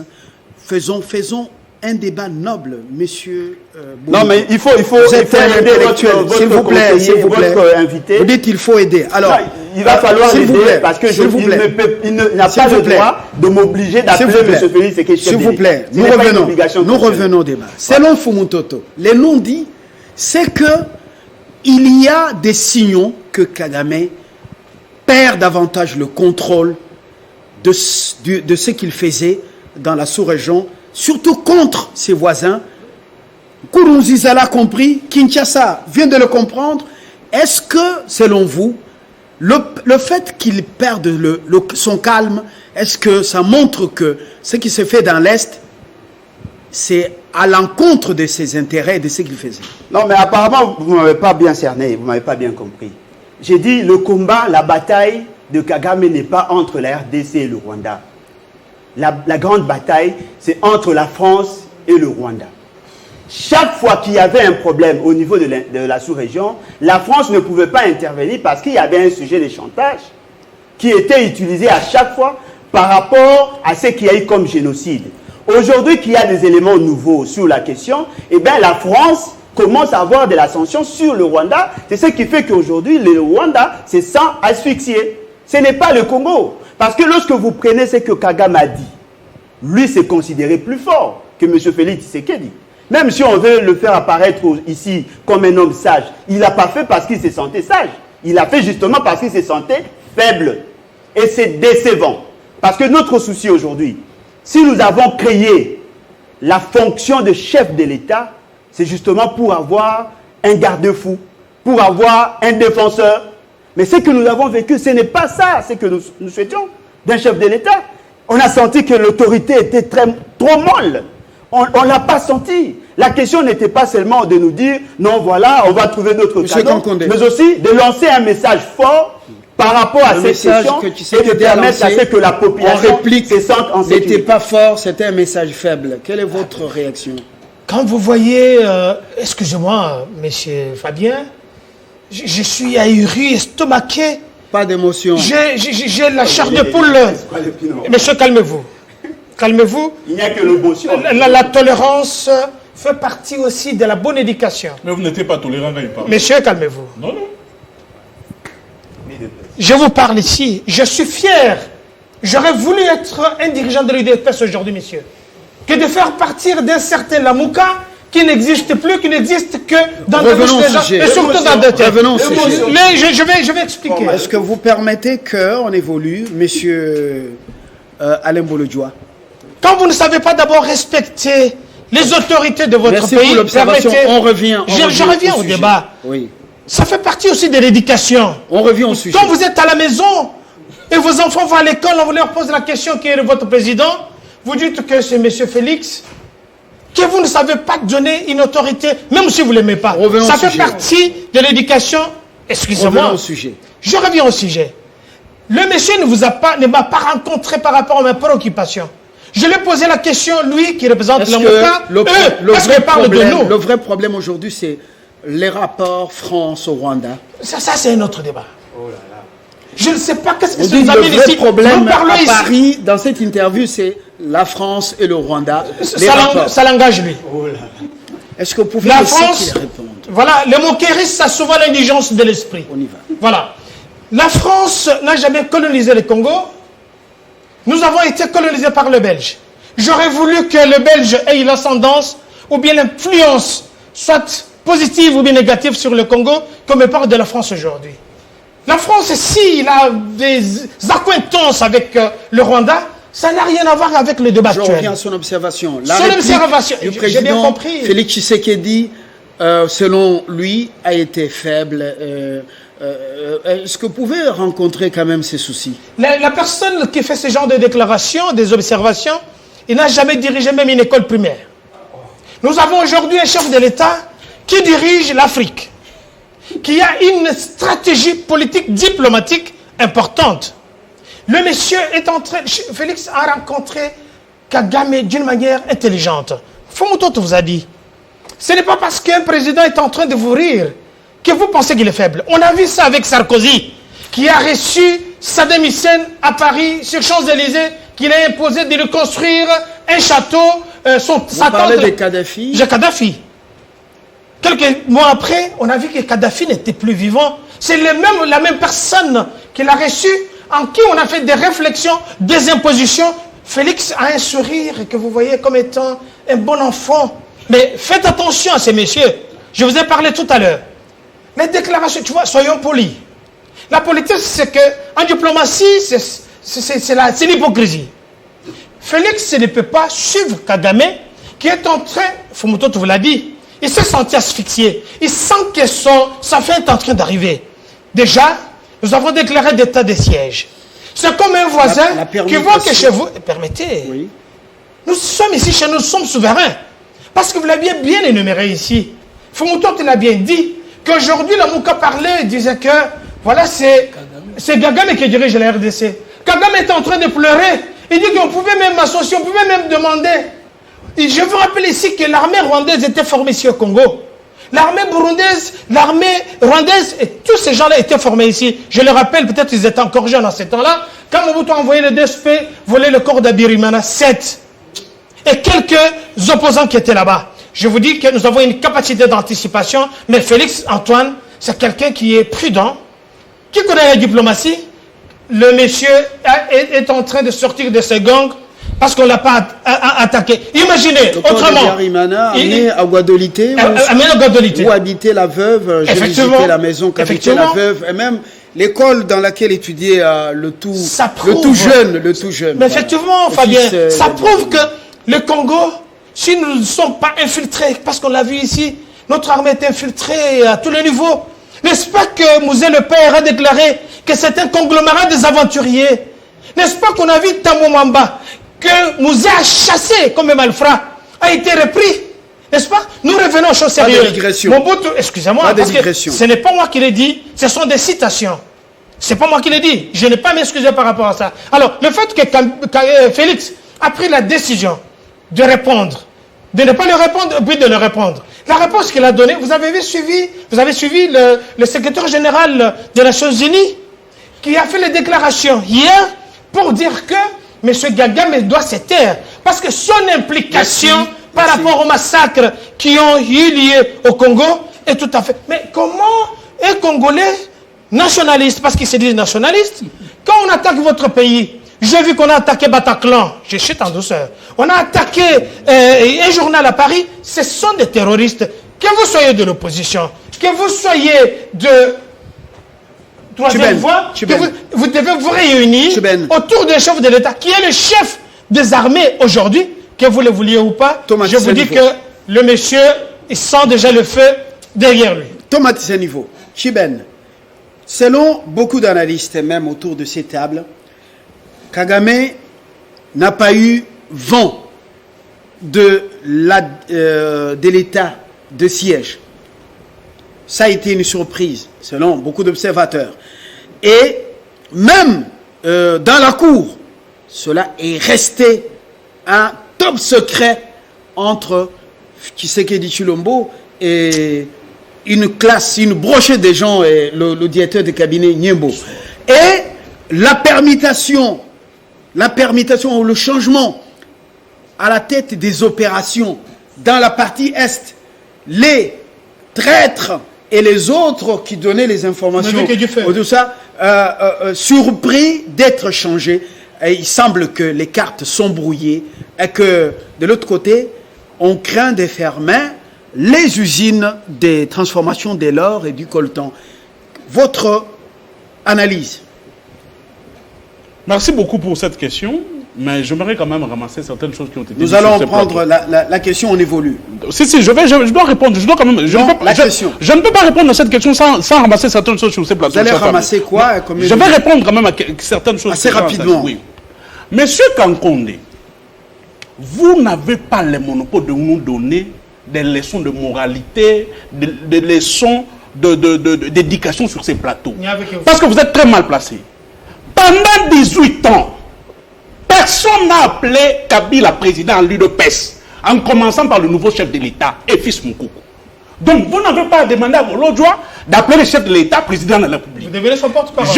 Faisons un débat noble, monsieur. Non, mais il faut aider votre invité. Vous dites qu'il faut aider. Alors, il va falloir l'aider parce que il n'a pas le droit de m'obliger d'appeler M. Félix Tshisekedi. S'il vous plaît, nous revenons au débat. Selon Fumutoto, les non-dits, c'est que il y a des signaux que Kagame perd davantage le contrôle de ce qu'il faisait dans la sous-région, surtout contre ses voisins. Nkurunziza l'a compris, Kinshasa vient de le comprendre. Est-ce que, selon vous, le fait qu'il perde son calme, est-ce que ça montre que ce qui se fait dans l'Est, c'est à l'encontre de ses intérêts et de ce qu'il faisait? Non, mais apparemment, vous ne m'avez pas bien cerné, vous ne m'avez pas bien compris. J'ai dit, le combat, la bataille de Kagame n'est pas entre la RDC et le Rwanda. La grande bataille, c'est entre la France et le Rwanda. Chaque fois qu'il y avait un problème au niveau de la sous-région, la France ne pouvait pas intervenir parce qu'il y avait un sujet de chantage qui était utilisé à chaque fois par rapport à ce qu'il y a eu comme génocide. Aujourd'hui, qu'il y a des éléments nouveaux sur la question, eh bien, la France commence à avoir de la sanction sur le Rwanda. C'est ce qui fait qu'aujourd'hui, le Rwanda se sent asphyxié. Ce n'est pas le Congo. Parce que lorsque vous prenez ce que Kagame a dit, lui s'est considéré plus fort que M. Félix Tshisekedi. Même si on veut le faire apparaître ici comme un homme sage, il n'a pas fait parce qu'il se sentait sage. Il a fait justement parce qu'il se sentait faible. Et c'est décevant. Parce que notre souci aujourd'hui, si nous avons créé la fonction de chef de l'État, c'est justement pour avoir un garde-fou, pour avoir un défenseur. Mais ce que nous avons vécu, ce n'est pas ça, ce que nous souhaitions d'un chef de l'État. On a senti que l'autorité était trop molle. On ne l'a pas senti. La question n'était pas seulement de nous dire, non, voilà, on va trouver d'autres canaux, mais aussi de lancer un message fort par rapport à cette question et de permettre à ce que la population se sente en sécurité. N'était pas fort, c'était un message faible. Quelle est votre réaction? Quand vous voyez, excusez-moi, monsieur Fabien, je suis ahuri, estomaqué. Pas d'émotion. J'ai la chair de poule. Monsieur, calmez-vous. Calmez-vous. Il n'y a que l'émotion. La tolérance fait partie aussi de la bonne éducation. Mais vous n'étiez pas tolérant quand il parle. Monsieur, calmez-vous. Non, non. Je vous parle ici. Je suis fier. J'aurais voulu être un dirigeant de l'UDPS aujourd'hui, monsieur. Que de faire partir d'un certain Lamouka qui n'existe plus, qui n'existe que dans des bouches des gens, et surtout dans des têtes. Mais je vais expliquer. Est-ce que vous permettez qu'on évolue, monsieur Alain Bolodjoa? Quand vous ne savez pas d'abord respecter les autorités de votre Merci pays, pour l'observation. On revient je reviens au débat. Oui. Ça fait partie aussi de l'éducation. On revient au sujet. Quand vous êtes à la maison et vos enfants vont à l'école, on leur pose la question qui est de votre président, vous dites que c'est M. Félix, que vous ne savez pas donner une autorité, même si vous ne l'aimez pas. Ça fait partie de l'éducation. Excusez-moi. Revenons au sujet. Je reviens au sujet. Le monsieur ne m'a pas rencontré par rapport à mes préoccupations. Je lui ai posé la question, lui qui représente l'Amouka, parce qu'il parle de nous. Le vrai problème aujourd'hui, c'est les rapports France au Rwanda. Ça c'est un autre débat. Oh là là. Je ne sais pas qu'est-ce que vous nous amène ici. Le vrai problème à Paris, dans cette interview, c'est la France et le Rwanda. Ça l'engage lui. Oh là là. Est-ce que vous pouvez la laisser France, qu'il réponde? Voilà, le moquérisme, ça a souvent l'indigence de l'esprit. On y va. Voilà. La France n'a jamais colonisé le Congo. Nous avons été colonisés par le Belge. J'aurais voulu que le Belge ait l'ascendance ou bien l'influence, soit positive ou bien négative sur le Congo, comme part de la France aujourd'hui. La France, s'il a des accointances avec le Rwanda, ça n'a rien à voir avec le débat actuel. Je reviens à son observation. La son observation, du président Félix Tshisekedi, selon lui, a été faible. Est-ce que vous pouvez rencontrer quand même ces soucis? La personne qui fait ce genre de déclarations, des observations, il n'a jamais dirigé même une école primaire. Nous avons aujourd'hui un chef de l'État qui dirige l'Afrique, qui a une stratégie politique diplomatique importante. Le monsieur est en train... Félix a rencontré Kagame d'une manière intelligente. Fumutoto vous a dit, ce n'est pas parce qu'un président est en train de vous rire que vous pensez qu'il est faible. On a vu ça avec Sarkozy, qui a reçu Saddam Hussein à Paris, sur Champs-Élysées, qu'il a imposé de lui construire un château. Vous parlez de Kadhafi? J'ai Kadhafi. Quelques mois après, on a vu que Kadhafi n'était plus vivant. C'est la même personne qu'il a reçue, en qui on a fait des réflexions, des impositions. Félix a un sourire que vous voyez comme étant un bon enfant. Mais faites attention à ces messieurs. Je vous ai parlé tout à l'heure. Les déclarations, tu vois, soyons polis. La politique, c'est que, en diplomatie, c'est l'hypocrisie. Félix ne peut pas suivre Kagame, qui est en train, Fumutoto vous l'a dit, il s'est senti asphyxié. Il sent que sa fin est en train d'arriver. Déjà, nous avons déclaré d'état de siège. C'est comme un voisin qui voit que chez vous... Permettez. Oui. Nous sommes ici, chez nous, nous sommes souverains. Parce que vous l'avez bien énuméré ici. Fumutoto l'a bien dit, qu'aujourd'hui, la Mouka parlait, disait que, voilà, c'est Kagame qui dirige la RDC. Kagame est en train de pleurer. Il dit qu'on pouvait même m'associer, on pouvait même demander. Et je vous rappelle ici que l'armée rwandaise était formée ici au Congo. L'armée burundaise, l'armée rwandaise, et tous ces gens-là étaient formés ici. Je le rappelle, peut-être qu'ils étaient encore jeunes en ce temps-là. Quand Mobutu a envoyé le DSP voler le corps d'Abirimana, 7. Et quelques opposants qui étaient là-bas. Je vous dis que nous avons une capacité d'anticipation, mais Félix Antoine, c'est quelqu'un qui est prudent, qui connaît la diplomatie. Le monsieur est en train de sortir de ses gangs parce qu'on ne l'a pas attaqué. Imaginez, autrement. À Guadolité, où habitait la veuve, j'ai visité la maison qu'habitait la veuve, et même l'école dans laquelle étudiait le tout jeune. Mais effectivement, Fabien, ça prouve que le Congo, si nous ne sommes pas infiltrés, parce qu'on l'a vu ici, notre armée est infiltrée à tous les niveaux. N'est-ce pas que Mouzé le Père a déclaré que c'est un conglomérat des aventuriers? N'est-ce pas qu'on a vu Tamou Mamba, que Mouzé a chassé comme un malfrat, a été repris? N'est-ce pas? Nous revenons aux choses sérieuses. Excusez-moi, parce que ce n'est pas moi qui l'ai dit, ce sont des citations. C'est pas moi qui l'ai dit. Je n'ai pas à m'excuser par rapport à ça. Alors, le fait que Félix a pris la décision de répondre, de ne pas le répondre, puis de le répondre. La réponse qu'il a donnée, vous avez suivi le secrétaire général des Nations Unies qui a fait les déclarations hier pour dire que M. Kagame doit se taire. Parce que son implication par rapport aux massacres qui ont eu lieu au Congo est tout à fait... Mais comment un Congolais nationaliste, parce qu'il se dit nationaliste, quand on attaque votre pays, j'ai vu qu'on a attaqué Bataclan, je chute en douceur, on a attaqué un journal à Paris, ce sont des terroristes. Que vous soyez de l'opposition, que vous soyez de troisième voie, vous devez vous réunir autour d'un chef de l'État, qui est le chef des armées aujourd'hui, que vous le vouliez ou pas. Je vous dis que le monsieur, il sent déjà le feu derrière lui. Thomas Tsenivo, Chiben, selon beaucoup d'analystes, même autour de ces tables, Kagame n'a pas eu vent de l'état de siège. Ça a été une surprise, selon beaucoup d'observateurs. Et même dans la cour, cela est resté un top secret entre Tshisekedi Tshilombo et une classe, une brochée de gens et le directeur de cabinet Nyembo. Et la permutation ou le changement à la tête des opérations dans la partie Est, les traîtres et les autres qui donnaient les informations, tout ça, surpris d'être changés. Et il semble que les cartes sont brouillées et que de l'autre côté, on craint de fermer les usines de transformation de l'or et du coltan. Votre analyse? Merci beaucoup pour cette question, mais j'aimerais quand même ramasser certaines choses qui ont été dites. Nous allons prendre la question, on évolue. Si, je dois répondre, je dois quand même... Je ne peux pas répondre à cette question sans ramasser certaines choses sur ces plateaux. Vous allez ramasser quoi? Je vais répondre quand même à certaines choses. Assez rapidement. Oui. Monsieur Kankonde, vous n'avez pas le monopole de nous donner des leçons de moralité, des leçons d'éducation sur ces plateaux. Parce que vous êtes très mal placé. Pendant 18 ans, personne n'a appelé Kabila président en l'UDPS, en commençant par le nouveau chef de l'État, Efis Moukoukou. Donc vous n'avez pas demandé à Bolodjoa d'appeler le chef de l'État président de la République. Vous devez son porte-parole.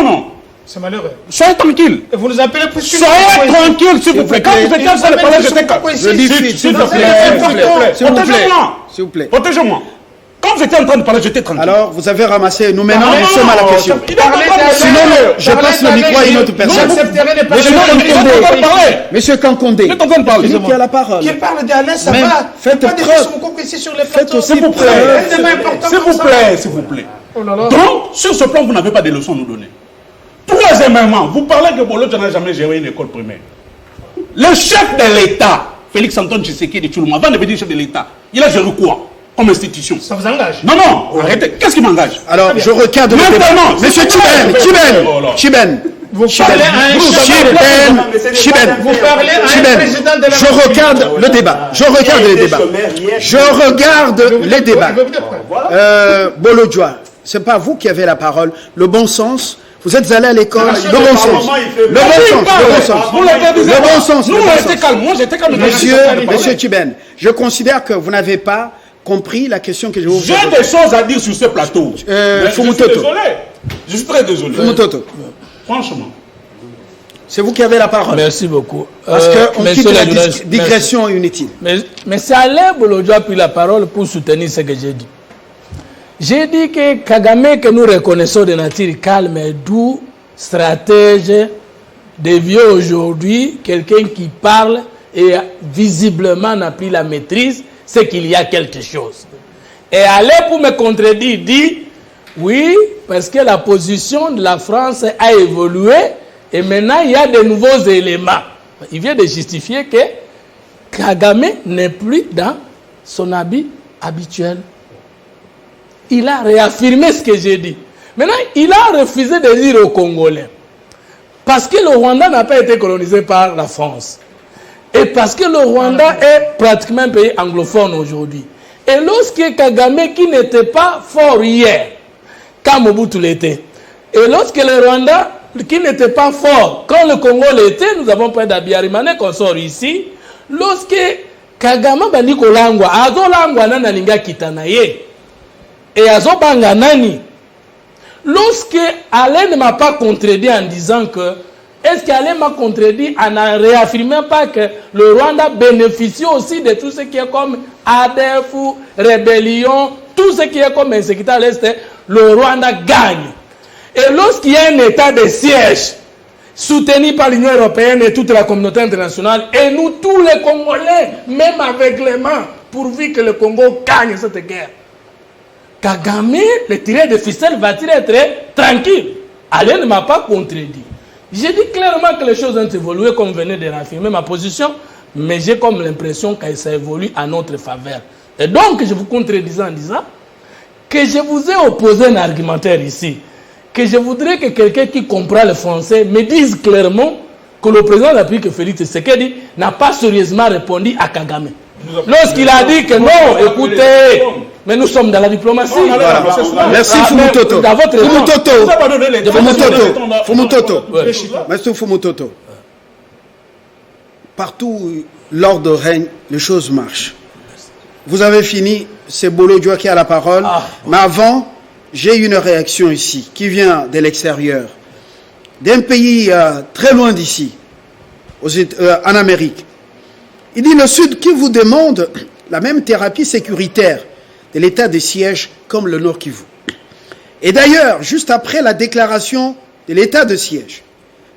Non. C'est malheureux. Soyez tranquille. Et vous nous appelez plus. Soyez tranquille, s'il vous plaît. Quand vous étiez en train de parler, j'étais calme. S'il vous plaît. Protégez-moi. Quand vous étiez en train de parler, j'étais tranquille. Alors, vous avez ramassé. Nous maintenant, nous sommes à la question. Sinon, je passe le micro à une autre personne. Monsieur Kankonde. Vous êtes en train de parler. Qui a la parole. Qui parle d'Alain, ça va. Faites preuve. S'il vous plaît. Donc, sur ce plan, vous n'avez pas de leçons à nous donner. Troisièmement, vous parlez que Bolodjoa n'a jamais géré une école primaire. Le chef de l'État, Félix Antoine Tshisekedi Tshilombo, avant de devenir chef de l'État, il a géré quoi comme institution? Ça vous engage? Non, arrêtez. Qu'est-ce qui m'engage? Alors, je recadre le débat. Monsieur Chiben. Vous parlez à un président de la République. Je regarde le débat. Je regarde les débats. Bolodjoa, c'est pas vous qui avez la parole. Le bon sens. Vous êtes allé à l'école. Le bon sens. Nous, on était calme. Moi, j'étais calme. Monsieur Chiben, je considère que vous n'avez pas compris la question que je vous pose. J'ai des choses à dire sur ce plateau. Je suis désolé. Je suis très désolé. Fumutoto. Franchement. C'est vous qui avez la parole. Merci beaucoup. Parce qu'on quitte la digression inutile. Mais c'est Alain Bolodjoa a pris la parole pour soutenir ce que j'ai dit. J'ai dit que Kagame, que nous reconnaissons de nature calme et doux, stratège, devient aujourd'hui quelqu'un qui parle et visiblement n'a plus la maîtrise, c'est qu'il y a quelque chose. Et aller pour me contredire, dit oui, parce que la position de la France a évolué et maintenant il y a de nouveaux éléments. Il vient de justifier que Kagame n'est plus dans son habit habituel. Il a réaffirmé ce que j'ai dit. Maintenant, il a refusé de dire aux Congolais, parce que le Rwanda n'a pas été colonisé par la France, et parce que le Rwanda est pratiquement un pays anglophone aujourd'hui. Et lorsque Kagame, qui n'était pas fort hier, quand Mobutu l'était, et lorsque le Rwanda, qui n'était pas fort, quand le Congo l'était, nous avons pas d'Abiyarimane qu'on sort ici, lorsque Kagame bandi kolangwa, azo langwa nana linga kitanaye, et azo banga nani, lorsque Alain ne m'a pas contredit en disant que, est-ce qu'Alain m'a contredit en ne réaffirmant pas que le Rwanda bénéficie aussi de tout ce qui est comme ADF, rébellion, tout ce qui est comme insécurité à l'Est, le Rwanda gagne. Et lorsqu'il y a un état de siège soutenu par l'Union européenne et toute la communauté internationale, et nous tous les Congolais, même avec les mains, pourvu que le Congo gagne cette guerre, Kagame, le tireur de ficelle, va-t-il être tranquille? Alain ne m'a pas contredit. J'ai dit clairement que les choses ont évolué, comme venait de réaffirmer ma position, mais j'ai comme l'impression que ça évolue à notre faveur. Et donc, je vous contredisais en disant que je vous ai opposé un argumentaire ici, que je voudrais que quelqu'un qui comprend le français me dise clairement que le président de la République, Félix Tshisekedi, n'a pas sérieusement répondu à Kagame. Lorsqu'il a dit que non, écoutez, mais nous sommes dans la diplomatie. Voilà. Merci Fumutoto. Monsieur Fumutoto. Partout l'ordre règne, les choses marchent. Vous avez fini, c'est Bolo Dioua qui a la parole. Mais avant, j'ai une réaction ici, qui vient de l'extérieur, d'un pays très loin d'ici, en Amérique. Il dit le Sud qui vous demande la même thérapie sécuritaire de l'état de siège comme le Nord Kivu. Et d'ailleurs, juste après la déclaration de l'état de siège,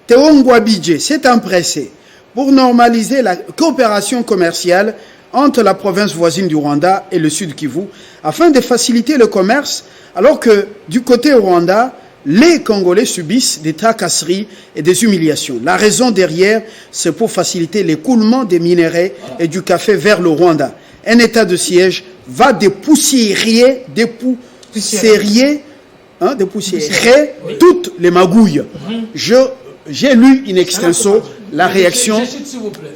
Théo Ngouabidje s'est empressé pour normaliser la coopération commerciale entre la province voisine du Rwanda et le Sud Kivu, afin de faciliter le commerce, alors que du côté Rwanda, les Congolais subissent des tracasseries et des humiliations. La raison derrière, c'est pour faciliter l'écoulement des minerais et du café vers le Rwanda. Un état de siège va dépoussiérer toutes les magouilles. J'ai lu in extenso la réaction. S'il vous plaît,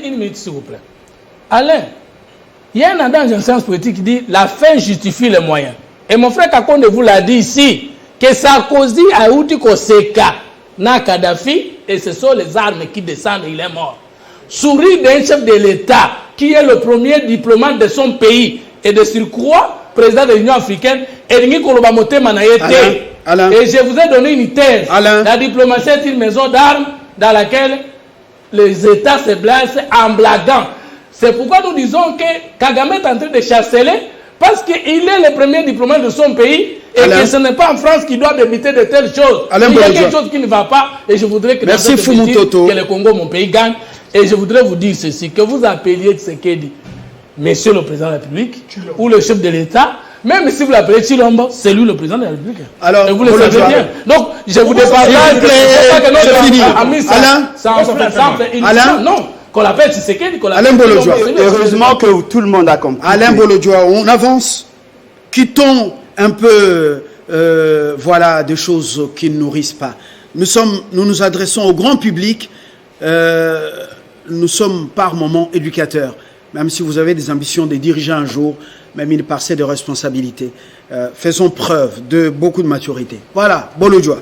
une minute s'il vous plaît. Alain, il y a un adage en sciences politiques qui dit la fin justifie les moyens. Et mon frère Kakonde vous l'a dit ici, que Sarkozy a eu Koseka na Kadhafi, et ce sont les armes qui descendent, il est mort. Sourire d'un chef de l'État qui est le premier diplomate de son pays et de surcroît président de l'Union africaine, et je vous ai donné une thèse. La diplomatie est une maison d'armes dans laquelle les États se blessent en blaguant. C'est pourquoi nous disons que Kagame est en train de chanceler parce qu'il est le premier diplomate de son pays et que ce n'est pas en France qui doit débiter de telles choses. Il y a quelque chose qui ne va pas et je voudrais que, merci que le Congo, mon pays, gagne. Et je voudrais vous dire ceci, que vous appeliez Tshisekedi, Monsieur le Président de la République, ou le chef de l'État, même si vous l'appelez Chilombo, c'est lui le Président de la République. Alors, et vous le savez bien. Donc, je vous départage. C'est fini. Alain, non. Qu'on l'appelle Tshisekedi, qu'on l'appelle Bolodjoua. Heureusement que tout le monde a compris. Alain Bolodjoua, on avance. Quittons un peu voilà, des choses qui ne nourrissent pas. Nous nous adressons au grand public. Nous sommes par moments éducateurs. Même si vous avez des ambitions de diriger un jour, même une parcelle de responsabilité. Faisons preuve de beaucoup de maturité. Voilà, Bolodjoua.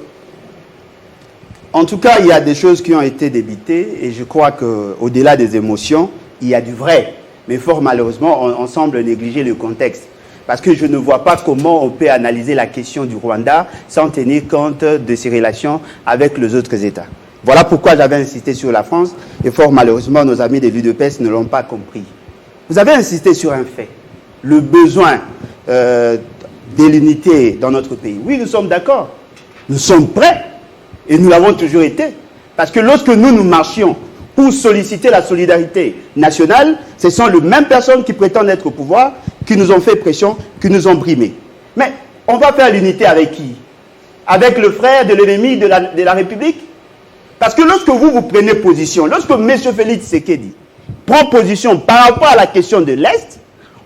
En tout cas, il y a des choses qui ont été débitées et je crois qu'au-delà des émotions, il y a du vrai. Mais fort malheureusement, on semble négliger le contexte. Parce que je ne vois pas comment on peut analyser la question du Rwanda sans tenir compte de ses relations avec les autres États. Voilà pourquoi j'avais insisté sur la France et fort malheureusement, nos amis de l'UDPS ne l'ont pas compris. Vous avez insisté sur un fait, le besoin de l'unité dans notre pays. Oui, nous sommes d'accord. Nous sommes prêts. Et nous l'avons toujours été. Parce que lorsque nous marchions pour solliciter la solidarité nationale, ce sont les mêmes personnes qui prétendent être au pouvoir, qui nous ont fait pression, qui nous ont brimés. Mais on va faire l'unité avec qui? Avec le frère de l'ennemi de la République? Parce que lorsque vous prenez position, lorsque M. Félix Tshisekedi prend position par rapport à la question de l'Est,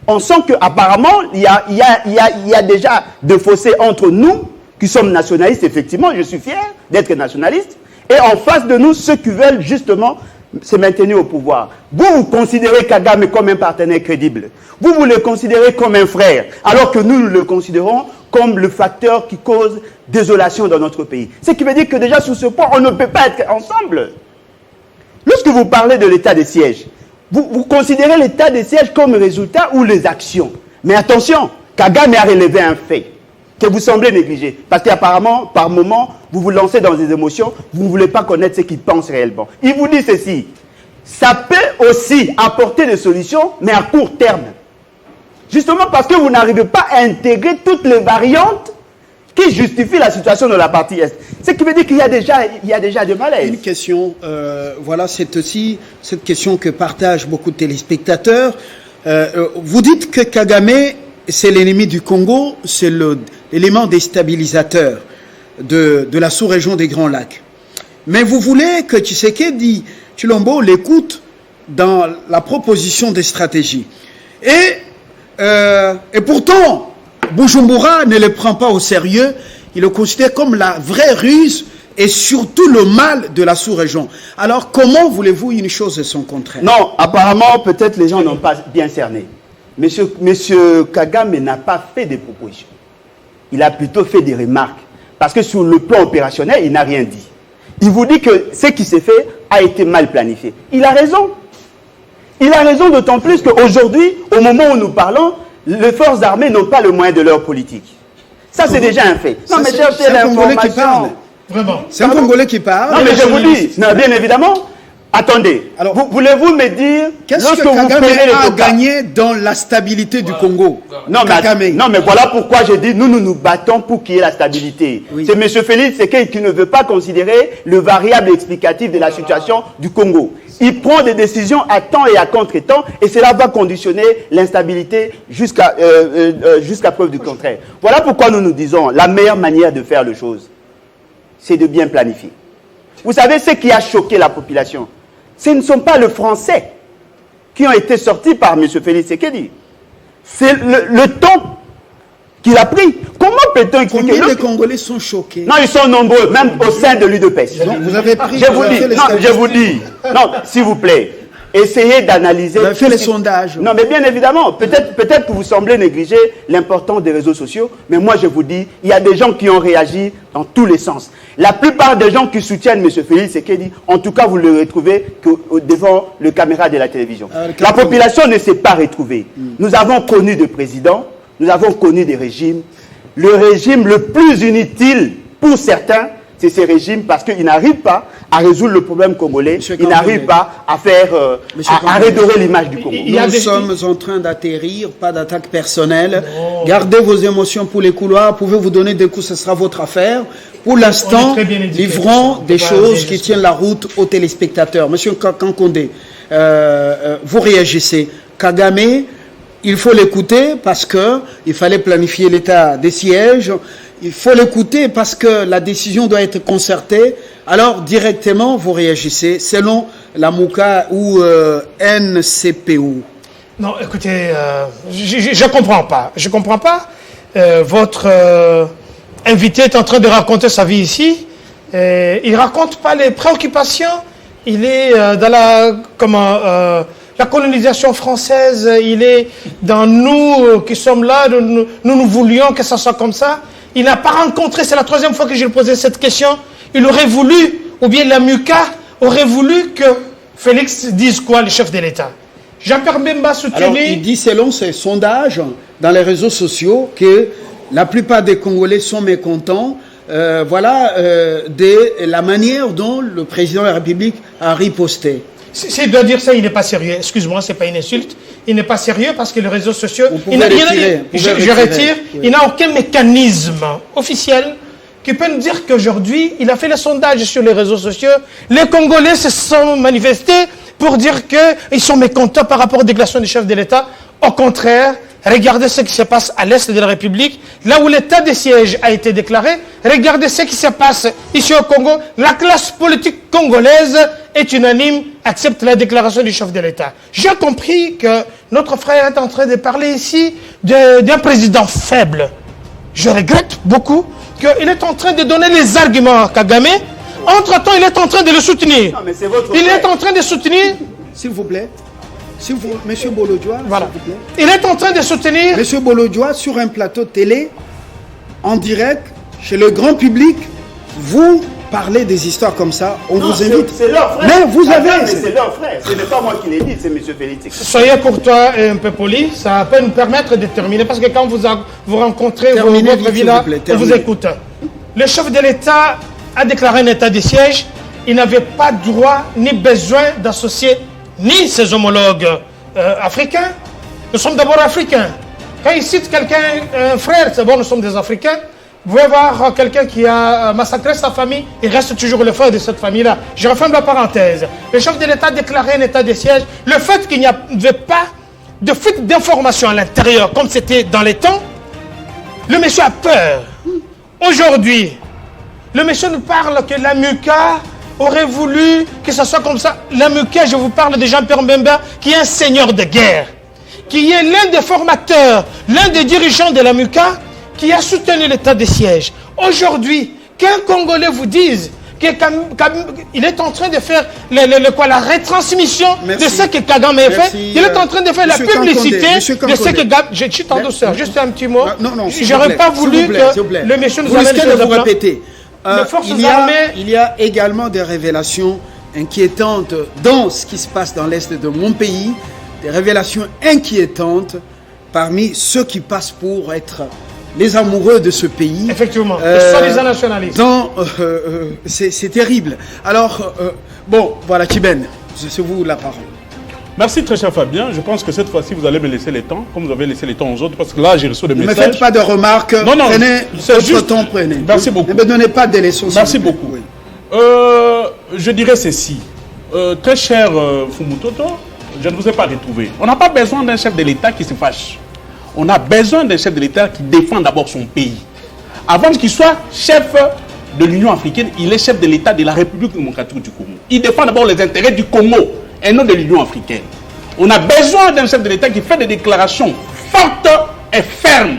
on sent qu'apparemment, il y a déjà des fossés entre nous, qui sommes nationalistes, effectivement, je suis fier d'être nationaliste, et en face de nous, ceux qui veulent justement se maintenir au pouvoir. Vous considérez Kagame comme un partenaire crédible. Vous le considérez comme un frère, alors que nous le considérons comme le facteur qui cause désolation dans notre pays. Ce qui veut dire que déjà, sur ce point, on ne peut pas être ensemble. Lorsque vous parlez de l'état des sièges, vous considérez l'état des sièges comme résultat ou les actions. Mais attention, Kagame a relevé un fait que vous semblez négliger. Parce qu'apparemment, par moment, vous vous lancez dans des émotions, vous ne voulez pas connaître ce qu'il pense réellement. Il vous dit ceci, ça peut aussi apporter des solutions, mais à court terme. Justement parce que vous n'arrivez pas à intégrer toutes les variantes qui justifient la situation de la partie Est. Ce qui veut dire qu'il y a déjà des malaises. Une question, voilà, c'est aussi cette question que partagent beaucoup de téléspectateurs. Vous dites que Kagame, c'est l'ennemi du Congo, c'est l'élément déstabilisateur de la sous-région des Grands Lacs. Mais vous voulez que Tshisekedi Tshilombo l'écoute dans la proposition des stratégies. Et pourtant, Bujumbura ne le prend pas au sérieux, il le considère comme la vraie ruse et surtout le mal de la sous-région. Alors comment voulez-vous une chose et son contraire? Non, apparemment, peut-être les gens n'ont pas bien cerné. Monsieur Kagame n'a pas fait des propositions. Il a plutôt fait des remarques. Parce que sur le plan opérationnel, il n'a rien dit. Il vous dit que ce qui s'est fait a été mal planifié. Il a raison. Il a raison d'autant plus qu'aujourd'hui, au moment où nous parlons, les forces armées n'ont pas le moyen de leur politique. Ça, c'est déjà un fait. Non, mais c'est un Congolais qui parle. Vraiment. C'est un Congolais qui parle. Non, mais je vous dis, non, bien évidemment. Attendez, voulez-vous me dire qu'est-ce que Kagame a gagné dans la stabilité du Congo? Non, mais voilà pourquoi j'ai dit nous battons pour qu'il y ait la stabilité. Oui. C'est M. Félix Tshisekedi qui ne veut pas considérer le variable explicatif de la situation du Congo. Il prend des décisions à temps et à contre-temps et cela va conditionner l'instabilité jusqu'à preuve du contraire. Voilà pourquoi nous disons la meilleure manière de faire les choses, c'est de bien planifier. Vous savez ce qui a choqué la population? Ce ne sont pas les Français qui ont été sortis par M. Félix Tshisekedi. C'est le temps qu'il a pris. Comment peut-on expliquer? Combien de Congolais sont choqués? Non, ils sont nombreux, même au sein de l'UDPS. Vous avez pris... Je vous dis, non, s'il vous plaît, essayez d'analyser... Vous avez fait les sondages. Non, mais bien évidemment, peut-être que vous semblez négliger l'importance des réseaux sociaux, mais moi je vous dis, il y a des gens qui ont réagi dans tous les sens. La plupart des gens qui soutiennent M. Félix Tshisekedi, en tout cas vous le retrouvez devant le caméra de la télévision. La population ne s'est pas retrouvée. Nous avons connu des présidents, nous avons connu des régimes. Le régime le plus inutile pour certains, c'est ces régimes parce qu'ils n'arrivent pas à résoudre le problème congolais, ils n'arrivent pas à faire, à redorer l'image du Congo. Nous sommes en train d'atterrir, pas d'attaque personnelle. Gardez vos émotions pour les couloirs, pouvez vous donner des coups, ce sera votre affaire. Pour l'instant, livrons des choses qui tiennent la route aux téléspectateurs. Monsieur Kankondé, vous réagissez. Kagame, il faut l'écouter parce qu'il fallait planifier l'état des sièges. Il faut l'écouter parce que la décision doit être concertée. Alors, directement, vous réagissez selon la MOUCA ou NCPU. Non, écoutez, je ne comprends pas. Je ne comprends pas. Votre invité est en train de raconter sa vie ici. Il ne raconte pas les préoccupations. Il est dans la colonisation française. Il est dans nous qui sommes là. Nous voulions que ça soit comme ça. Il n'a pas rencontré, c'est la troisième fois que je lui posais cette question, il aurait voulu, ou bien la MUCA aurait voulu que Félix dise quoi, le chef de l'État. Jean-Pierre Bemba soutenu... Alors, il dit selon ses sondages dans les réseaux sociaux que la plupart des Congolais sont mécontents de la manière dont le président de la République a riposté. S'il doit dire ça, il n'est pas sérieux. Excuse-moi, ce n'est pas une insulte. Il n'est pas sérieux parce que les réseaux sociaux... Je retire. Il n'a aucun mécanisme officiel qui peut nous dire qu'aujourd'hui, il a fait les sondages sur les réseaux sociaux, les Congolais se sont manifestés pour dire qu'ils sont mécontents par rapport aux déclarations du chef de l'État. Au contraire, regardez ce qui se passe à l'est de la République, là où l'état de siège a été déclaré. Regardez ce qui se passe ici au Congo. La classe politique congolaise est unanime, accepte la déclaration du chef de l'État. J'ai compris que notre frère est en train de parler ici d'un président faible. Je regrette beaucoup qu'il est en train de donner les arguments à Kagame. Entre-temps, il est en train de le soutenir. Non, mais c'est votre Il frère. est en train de soutenir... S'il vous plaît. Monsieur Bolodjoa, Voilà. s'il vous plaît. Il est en train de soutenir... Monsieur Bolodjoa, sur un plateau télé, en direct, chez le grand public, vous parlez des histoires comme ça, on Non, vous invite. C'est leur frère. Mais vous avez... Mais c'est leur frère. Ce n'est pas moi qui l'ai dit, c'est M. Félix. Soyez courtois et un peu poli, ça peut nous permettre de terminer, parce que quand vous rencontrez Terminez votre vite, s'il villa, vous plaît, on vous terminez. écoute. Le chef de l'État a déclaré un état de siège. Il n'avait pas droit ni besoin d'associer ni ses homologues africains. Nous sommes d'abord africains. Quand il cite quelqu'un, un frère, c'est bon, nous sommes des Africains. Vous pouvez voir quelqu'un qui a massacré sa famille, il reste toujours le frère de cette famille-là. Je referme la parenthèse. Le chef de l'État a déclaré un état de siège. Le fait qu'il n'y avait pas de fuite d'informations à l'intérieur, comme c'était dans les temps, le monsieur a peur. Aujourd'hui, le monsieur nous parle que la MUCA aurait voulu que ce soit comme ça. La MUCA, je vous parle de Jean-Pierre Mbemba, qui est un seigneur de guerre, qui est l'un des formateurs, l'un des dirigeants de la MUCA, qui a soutenu l'état de siège. Aujourd'hui, qu'un Congolais vous dise qu'il est en train de faire la retransmission de ce que Kagame a fait, il est en train de faire la publicité de ce que Kagame... Je suis en douceur, juste un petit mot. J'aurais pas voulu que le monsieur nous amène sur le plan. Répéter. Il y a également des révélations inquiétantes dans ce qui se passe dans l'est de mon pays, des révélations inquiétantes parmi ceux qui passent pour être les amoureux de ce pays. Effectivement, soi-disant nationalistes. C'est terrible. Alors, bon, voilà, Kiben, c'est vous la parole. Merci très cher Fabien. Je pense que cette fois-ci, vous allez me laisser le temps, comme vous avez laissé le temps aux autres, parce que là, j'ai reçu des messages. Ne me faites pas de remarques. Non, prenez votre juste... temps, prenez. Merci beaucoup. Ne me donnez pas de leçons. Merci beaucoup. Oui. Je dirais ceci. Très cher Fumutoto, je ne vous ai pas retrouvé. On n'a pas besoin d'un chef de l'État qui se fâche. On a besoin d'un chef de l'État qui défend d'abord son pays. Avant qu'il soit chef de l'Union africaine, il est chef de l'État de la République démocratique du Congo. Il défend d'abord les intérêts du Congo et non de l'Union africaine. On a besoin d'un chef de l'État qui fait des déclarations fortes et fermes.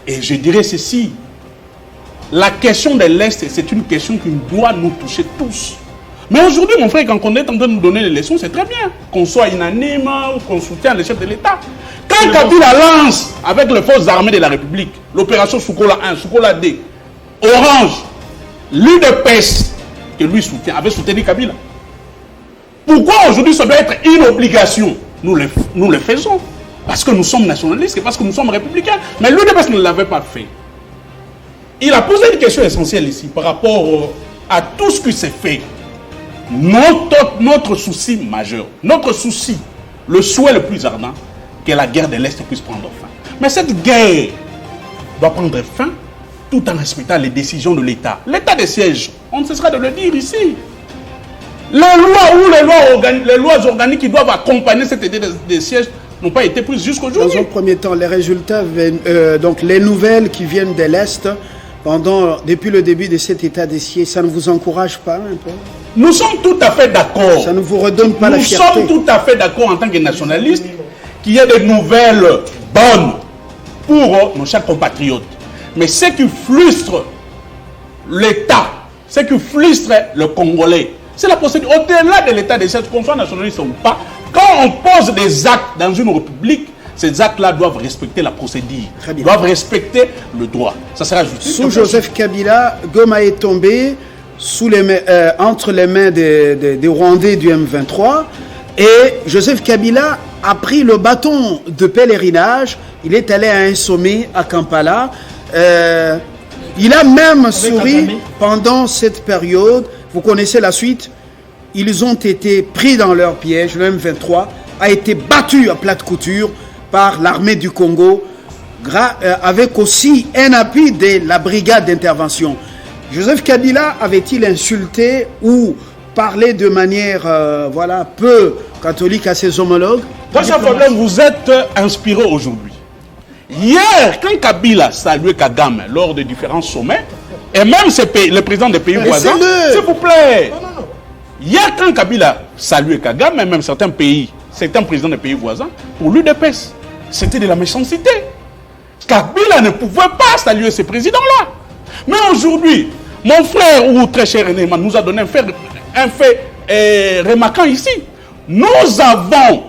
Et je dirais ceci. La question de l'Est, c'est une question qui doit nous toucher tous. Mais aujourd'hui, mon frère, quand on est en train de nous donner les leçons, c'est très bien. Qu'on soit unanime ou qu'on soutienne les chefs de l'État. Quand Kabila lance avec les forces armées de la République, l'opération Soukola 1, Soukola 2, Orange, l'UDPS, que lui soutient, avait soutenu Kabila. Pourquoi aujourd'hui ça doit être une obligation? Nous le faisons. Parce que nous sommes nationalistes et parce que nous sommes républicains. Mais l'UDPS ne l'avait pas fait. Il a posé une question essentielle ici par rapport à tout ce qui s'est fait. Notre souci majeur, notre souci, le souhait le plus ardent, que la guerre de l'Est puisse prendre fin. Mais cette guerre doit prendre fin tout en respectant les décisions de l'État. L'état de siège, on ne cessera de le dire ici. Les lois ou les lois organiques qui doivent accompagner cet état de siège n'ont pas été prises jusqu'aujourd'hui. Dans un premier temps, les résultats, donc les nouvelles qui viennent de l'Est, depuis le début de cet état de siège, ça ne vous encourage pas un peu? Nous sommes tout à fait d'accord. Ça ne vous redonne pas la fierté? Nous sommes tout à fait d'accord en tant que nationalistes qu'il y ait des nouvelles bonnes pour nos chers compatriotes. Mais ce qui frustre l'État, ce qui frustre le Congolais, c'est la procédure. Au-delà de l'état de siège, qu'on soit nationaliste ou pas, quand on pose des actes dans une république, ces actes-là doivent respecter la procédure, doivent respecter le droit. Ça sera justice. Sous Joseph Kabila, Goma est tombé entre les mains des Rwandais du M23 et Joseph Kabila a pris le bâton de pèlerinage. Il est allé à un sommet à Kampala. Il a même souri pendant cette période. Vous connaissez la suite. Ils ont été pris dans leur piège. Le M23 a été battu à plate couture par l'armée du Congo, avec aussi un appui de la brigade d'intervention. Joseph Kabila avait-il insulté ou parlé de manière voilà, peu catholique à ses homologues? Dans ce problème, vous êtes inspiré aujourd'hui. Hier, quand Kabila saluait Kagame lors de différents sommets, et même le président des pays voisins, s'il vous plaît. Hier, quand Kabila saluait Kagame, et même certains présidents des pays voisins, pour l'UDPS, c'était de la méchanceté. Kabila ne pouvait pas saluer ces présidents-là. Mais aujourd'hui, mon frère ou très cher René nous a donné un fait remarquant ici. Nous avons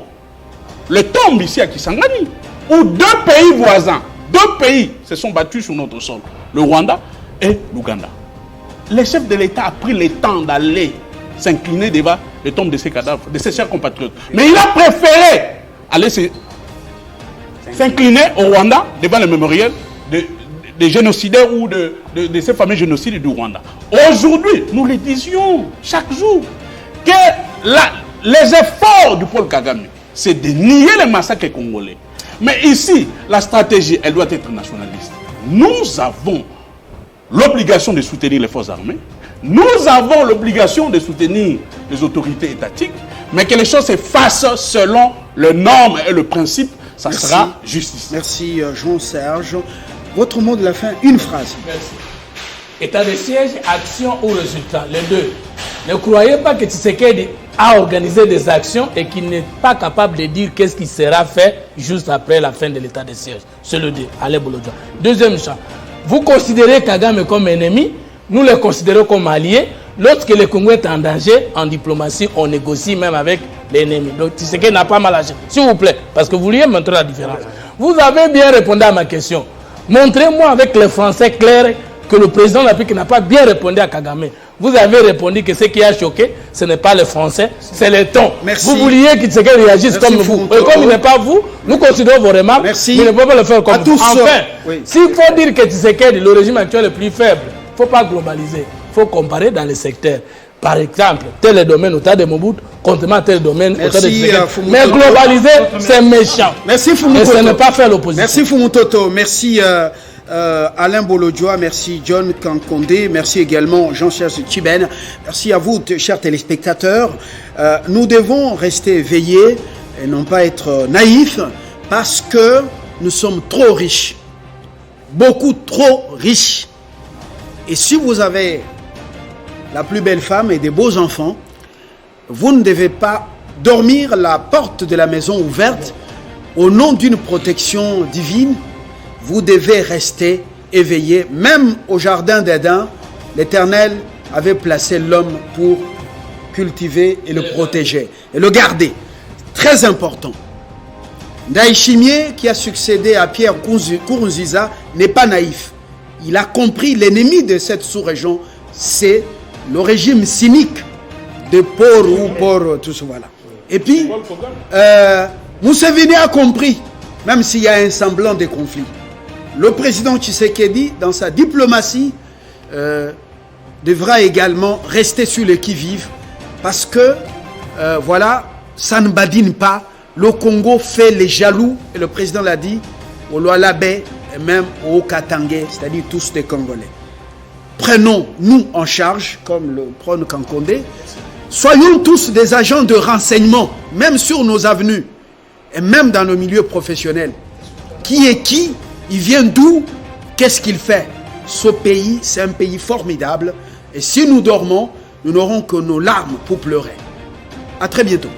le tombe ici à Kisangani, où deux pays voisins, se sont battus sur notre sol, le Rwanda et l'Ouganda. Le chef de l'État a pris le temps d'aller s'incliner devant le tombe de ses cadavres, de ses chers compatriotes. Mais il a préféré aller s'incliner au Rwanda devant le mémorial des génocidaires ou de ces fameux génocides du Rwanda. Aujourd'hui, nous le disions chaque jour que les efforts du Paul Kagame, c'est de nier les massacres congolais. Mais ici, la stratégie, elle doit être nationaliste. Nous avons l'obligation de soutenir les forces armées. Nous avons l'obligation de soutenir les autorités étatiques. Mais que les choses se fassent selon les normes et le principe, ça sera justice. Merci Jean-Serge. Votre mot de la fin, une phrase. Merci. État de siège, action ou résultat, les deux. Ne croyez pas que Tshisekedi a organisé des actions et qu'il n'est pas capable de dire qu'est-ce qui sera fait juste après la fin de l'état de siège. C'est le deux. Allez, Bolodja. Deuxième champ. Vous considérez Kagame comme ennemi, nous le considérons comme allié. Lorsque le Congo est en danger, en diplomatie, on négocie même avec l'ennemi. Donc Tshisekedi n'a pas mal agi. S'il vous plaît, parce que vous vouliez montrer la différence. Vous avez bien répondu à ma question. Montrez-moi avec les Français clairs que le président de la République n'a pas bien répondu à Kagame. Vous avez répondu que ce qui a choqué, ce n'est pas les Français, c'est les tons. Merci. Vous vouliez qu'il réagisse comme vous. Et comme il n'est pas vous, nous considérons vos remarques, mais il ne peut pas le faire comme vous. Enfin, s'il faut dire que Tshisekedi, le régime actuel est plus faible, il ne faut pas globaliser. Il faut comparer dans les secteurs. Par exemple, tel est le domaine au tas de Mobutu, contrairement à tel domaine au tas de Tshisekedi. Mais globaliser, c'est méchant. Merci Fumutoto. Et ce n'est pas faire l'opposition. Merci Fumutoto. Merci Alain Bolodjoa, merci John Kankondé, merci également Jean-Charles Tchiben, merci à vous, chers téléspectateurs. Nous devons rester éveillés et non pas être naïfs parce que nous sommes trop riches, beaucoup trop riches. Et si vous avez la plus belle femme et des beaux enfants, vous ne devez pas dormir la porte de la maison ouverte au nom d'une protection divine. Vous devez rester éveillé. Même au jardin d'Éden, l'Éternel avait placé l'homme pour cultiver et le protéger et le garder. Très important. Ndayishimiye, qui a succédé à Pierre Nkurunziza, n'est pas naïf. Il a compris l'ennemi de cette sous-région, c'est le régime cynique de Port, tout ça, voilà. Et puis, Museveni a compris, même s'il y a un semblant de conflit. Le président Tshisekedi, dans sa diplomatie, devra également rester sur le qui-vive parce que, voilà, ça ne badine pas. Le Congo fait les jaloux, et le président l'a dit, au Lualabé et même au Katangé, c'est-à-dire tous des Congolais. Prenons-nous en charge, comme le prône Kankondé, soyons tous des agents de renseignement, même sur nos avenues, et même dans le milieu professionnel. Qui est qui? Il vient d'où? Qu'est-ce qu'il fait? Ce pays, c'est un pays formidable. Et si nous dormons, nous n'aurons que nos larmes pour pleurer. À très bientôt.